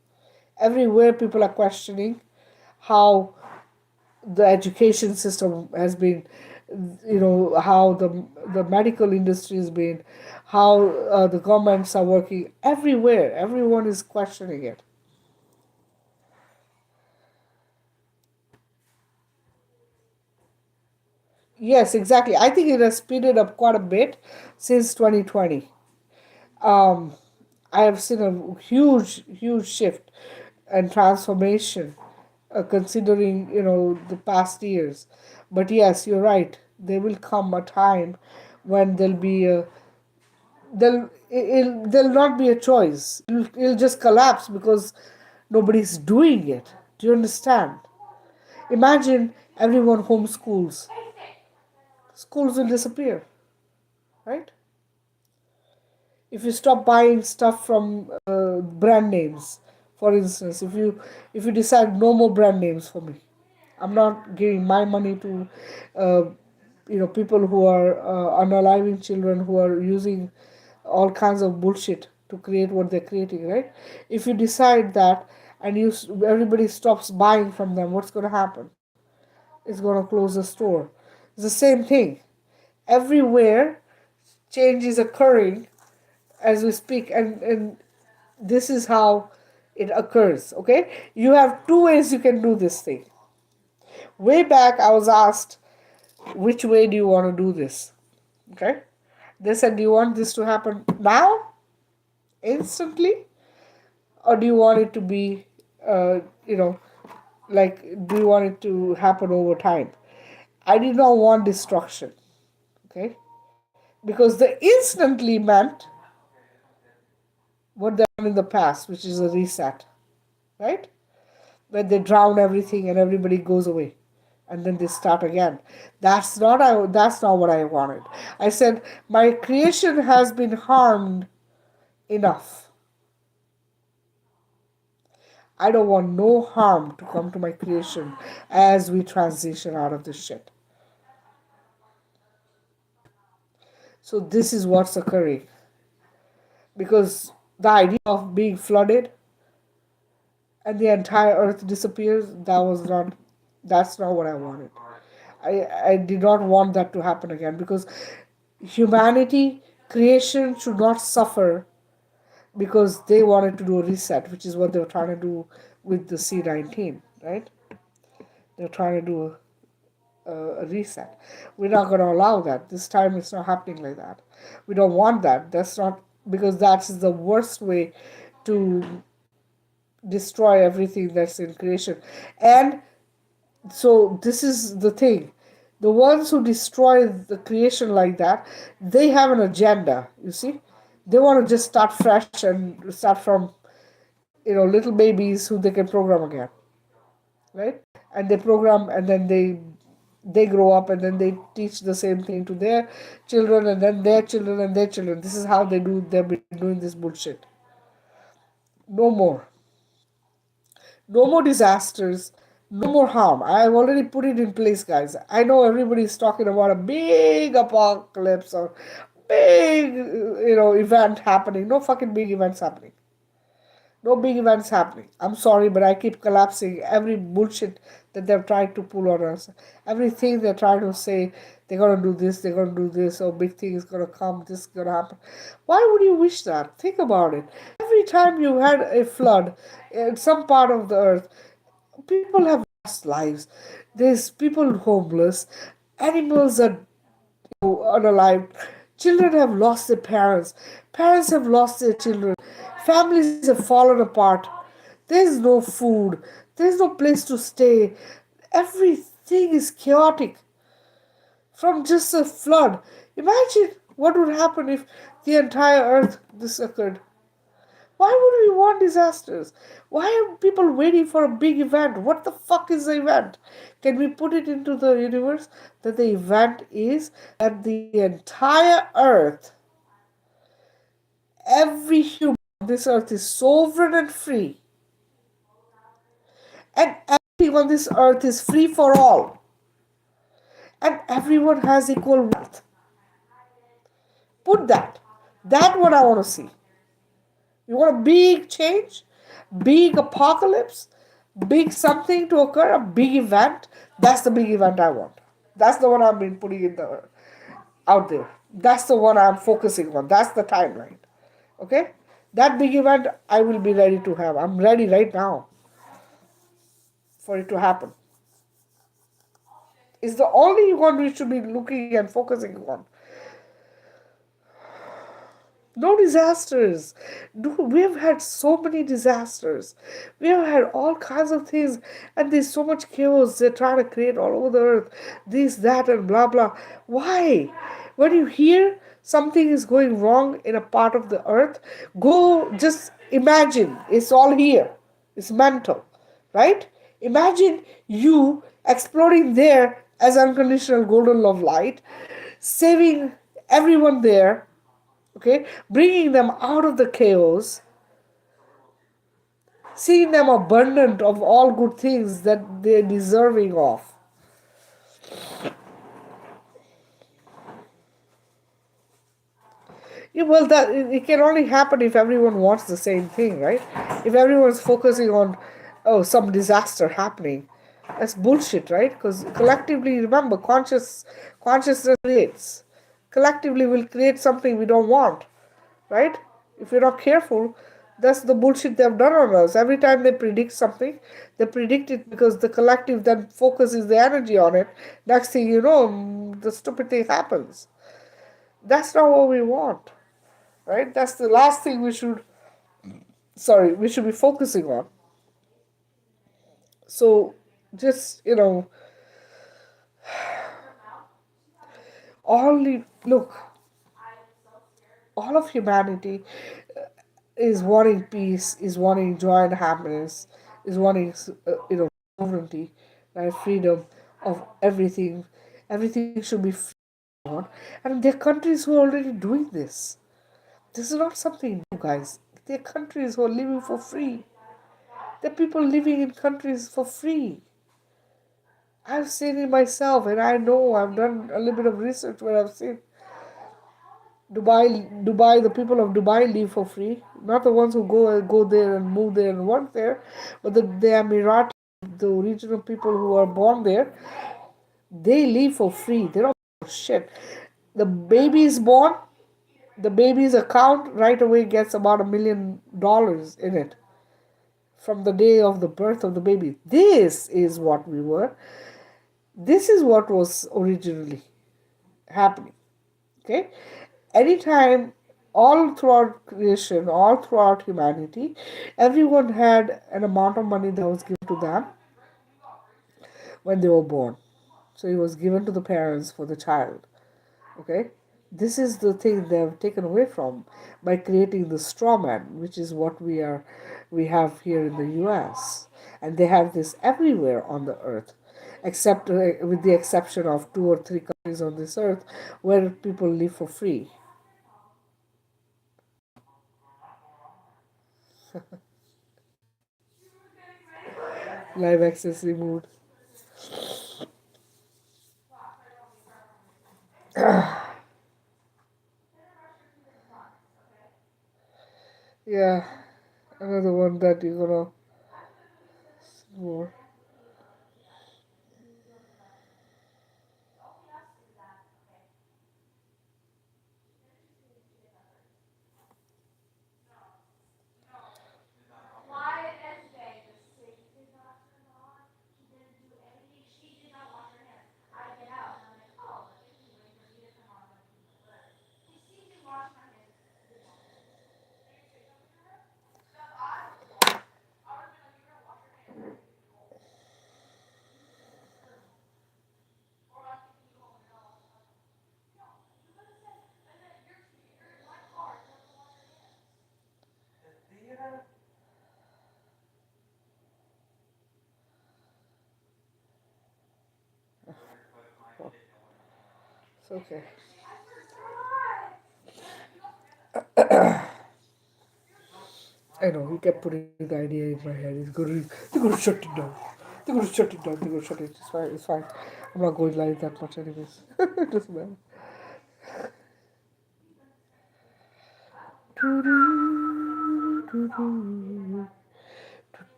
S1: Everywhere people are questioning how the education system has been, how the medical industry has been, how the governments are working. Everywhere everyone is questioning it. Yes, exactly. I think it has speeded up quite a bit since 2020. um, I have seen a huge shift and transformation, considering the past years. But yes, you're right. There will come a time when there'll not be a choice. It'll just collapse because nobody's doing it. Do you understand? Imagine everyone homeschools. Schools will disappear, right? If you stop buying stuff from brand names, for instance, if you decide no more brand names for me, I'm not giving my money to uh, people who are unaliving children, who are using all kinds of bullshit to create what they're creating, right? If you decide that, and everybody stops buying from them, what's going to happen? It's going to close the store. It's the same thing everywhere. Change is occurring as we speak, and this is how it occurs. Okay, you have two ways you can do this thing. Way back I was asked, which way do you want to do this? Okay, they said, do you want this to happen now, instantly, or do you want it to be, uh, you know like, do you want it to happen over time? I did not want destruction. Okay, because the instantly meant what they've done in the past, which is a reset, right? When they drown everything and everybody goes away, and then they start again. That's not what I wanted. I said my creation has been harmed enough. I don't want no harm to come to my creation as we transition out of this shit. So this is what's occurring. Because the idea of being flooded and the entire earth disappears, that's not what I wanted. I did not want that to happen again, because humanity, creation should not suffer because they wanted to do a reset, which is what they were trying to do with the C-19, right? They're trying to do a reset. We're not going to allow that. This time it's not happening like that. We don't want that. That's not, because that's the worst way to destroy everything that's in creation. And so this is the thing. The ones who destroy the creation like that, they have an agenda, you see? They want to just start fresh and start from, little babies who they can program again, right? And they program, and then they grow up, and then they teach the same thing to their children, and then their children and their children. This is how they've been doing this bullshit. No more. No more disasters, no more harm. I've already put it in place, guys. I know everybody's talking about a big apocalypse or big, event happening. No fucking big events happening. No big events happening. I'm sorry, but I keep collapsing every bullshit that they're trying to pull on us. Everything they're trying to say, they're gonna do this, they're gonna do this, or big thing is gonna come, this is gonna happen. Why would you wish that? Think about it. Every time you had a flood in some part of the earth, people have lost lives. There's people homeless, animals are unalive, children have lost their parents, parents have lost their children, families have fallen apart. There's no food, there's no place to stay. Everything is chaotic from just a flood. Imagine what would happen if the entire earth this occurred. Why would we want disasters? Why are people waiting for a big event? What the fuck is the event? Can we put it into the universe that the event is that the entire earth, every human on this earth is sovereign and free, and everything on this earth is free for all, and everyone has equal wealth? Put that. That's what I want to see. You want a big change, big apocalypse, big something to occur, a big event. That's the big event I want. That's the one I've been putting out there. That's the one I'm focusing on. That's the timeline. Okay? That big event I will be ready to have. I'm ready right now for it to happen. It's the only one we should be looking and focusing on. No disasters. We have had so many disasters. We have had all kinds of things, and there's so much chaos they're trying to create all over the earth. This, that, and blah, blah. Why? When you hear something is going wrong in a part of the earth, go just imagine it's all here. It's mental, right? Imagine you exploring there as unconditional golden love light, saving everyone there, okay, bringing them out of the chaos, seeing them abundant of all good things that they're deserving of. Yeah, well, that it can only happen if everyone wants the same thing, right? If everyone's focusing on, oh, some disaster happening, that's bullshit, right? Because collectively, remember, consciousness creates. Collectively, will create something we don't want, right? If you're not careful, that's the bullshit they've done on us. Every time they predict something, they predict it because the collective then focuses the energy on it. Next thing you know, the stupid thing happens. That's not what we want, right? That's the last thing we should be focusing on. So just, look, all of humanity is wanting peace, is wanting joy and happiness, is wanting, sovereignty, right? Freedom of everything. Everything should be free on. And there are countries who are already doing this. This is not something new, guys. There are countries who are living for free. There are people living in countries for free. I've seen it myself, and I know I've done a little bit of research where I've seen Dubai. The people of Dubai live for free. Not the ones who go there and move there and work there, but the Emirati, the original people who are born there, they live for free. They don't give a shit. The baby is born. The baby's account right away gets about $1 million in it from the day of the birth of the baby. This is what we were. This is what was originally happening. Okay? Anytime, all throughout creation, all throughout humanity, everyone had an amount of money that was given to them when they were born. So it was given to the parents for the child. Okay? This is the thing they've taken away from by creating the straw man, which is what we have here in the US. And they have this everywhere on the earth, except with the exception of two or three countries on this earth where people live for free. Live access removed. Yeah, another one that you're gonna more. It's okay. I know he kept putting the idea in my head. They're gonna shut it down. They're gonna shut it down. They're gonna shut it. It's fine. It's fine. I'm not going live that much anyways. It doesn't matter.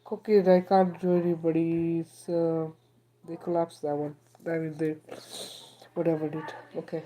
S1: Okay, I can't do anybody's. They collapsed that one. I mean, they whatever did. Okay.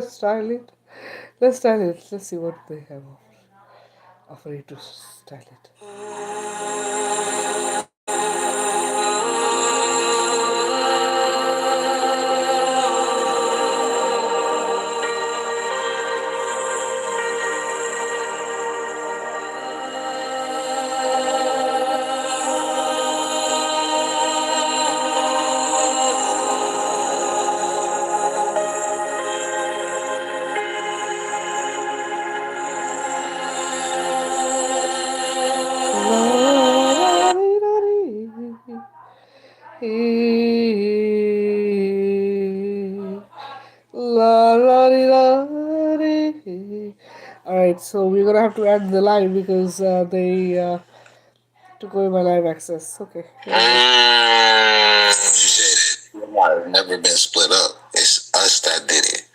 S1: Style it. Let's style it. Let's see what they have offering to style it. La la di, la di. All right, so we're gonna have to end the live because they took away my live access. Okay. Here we go.
S3: I've never been split up. It's us that did it.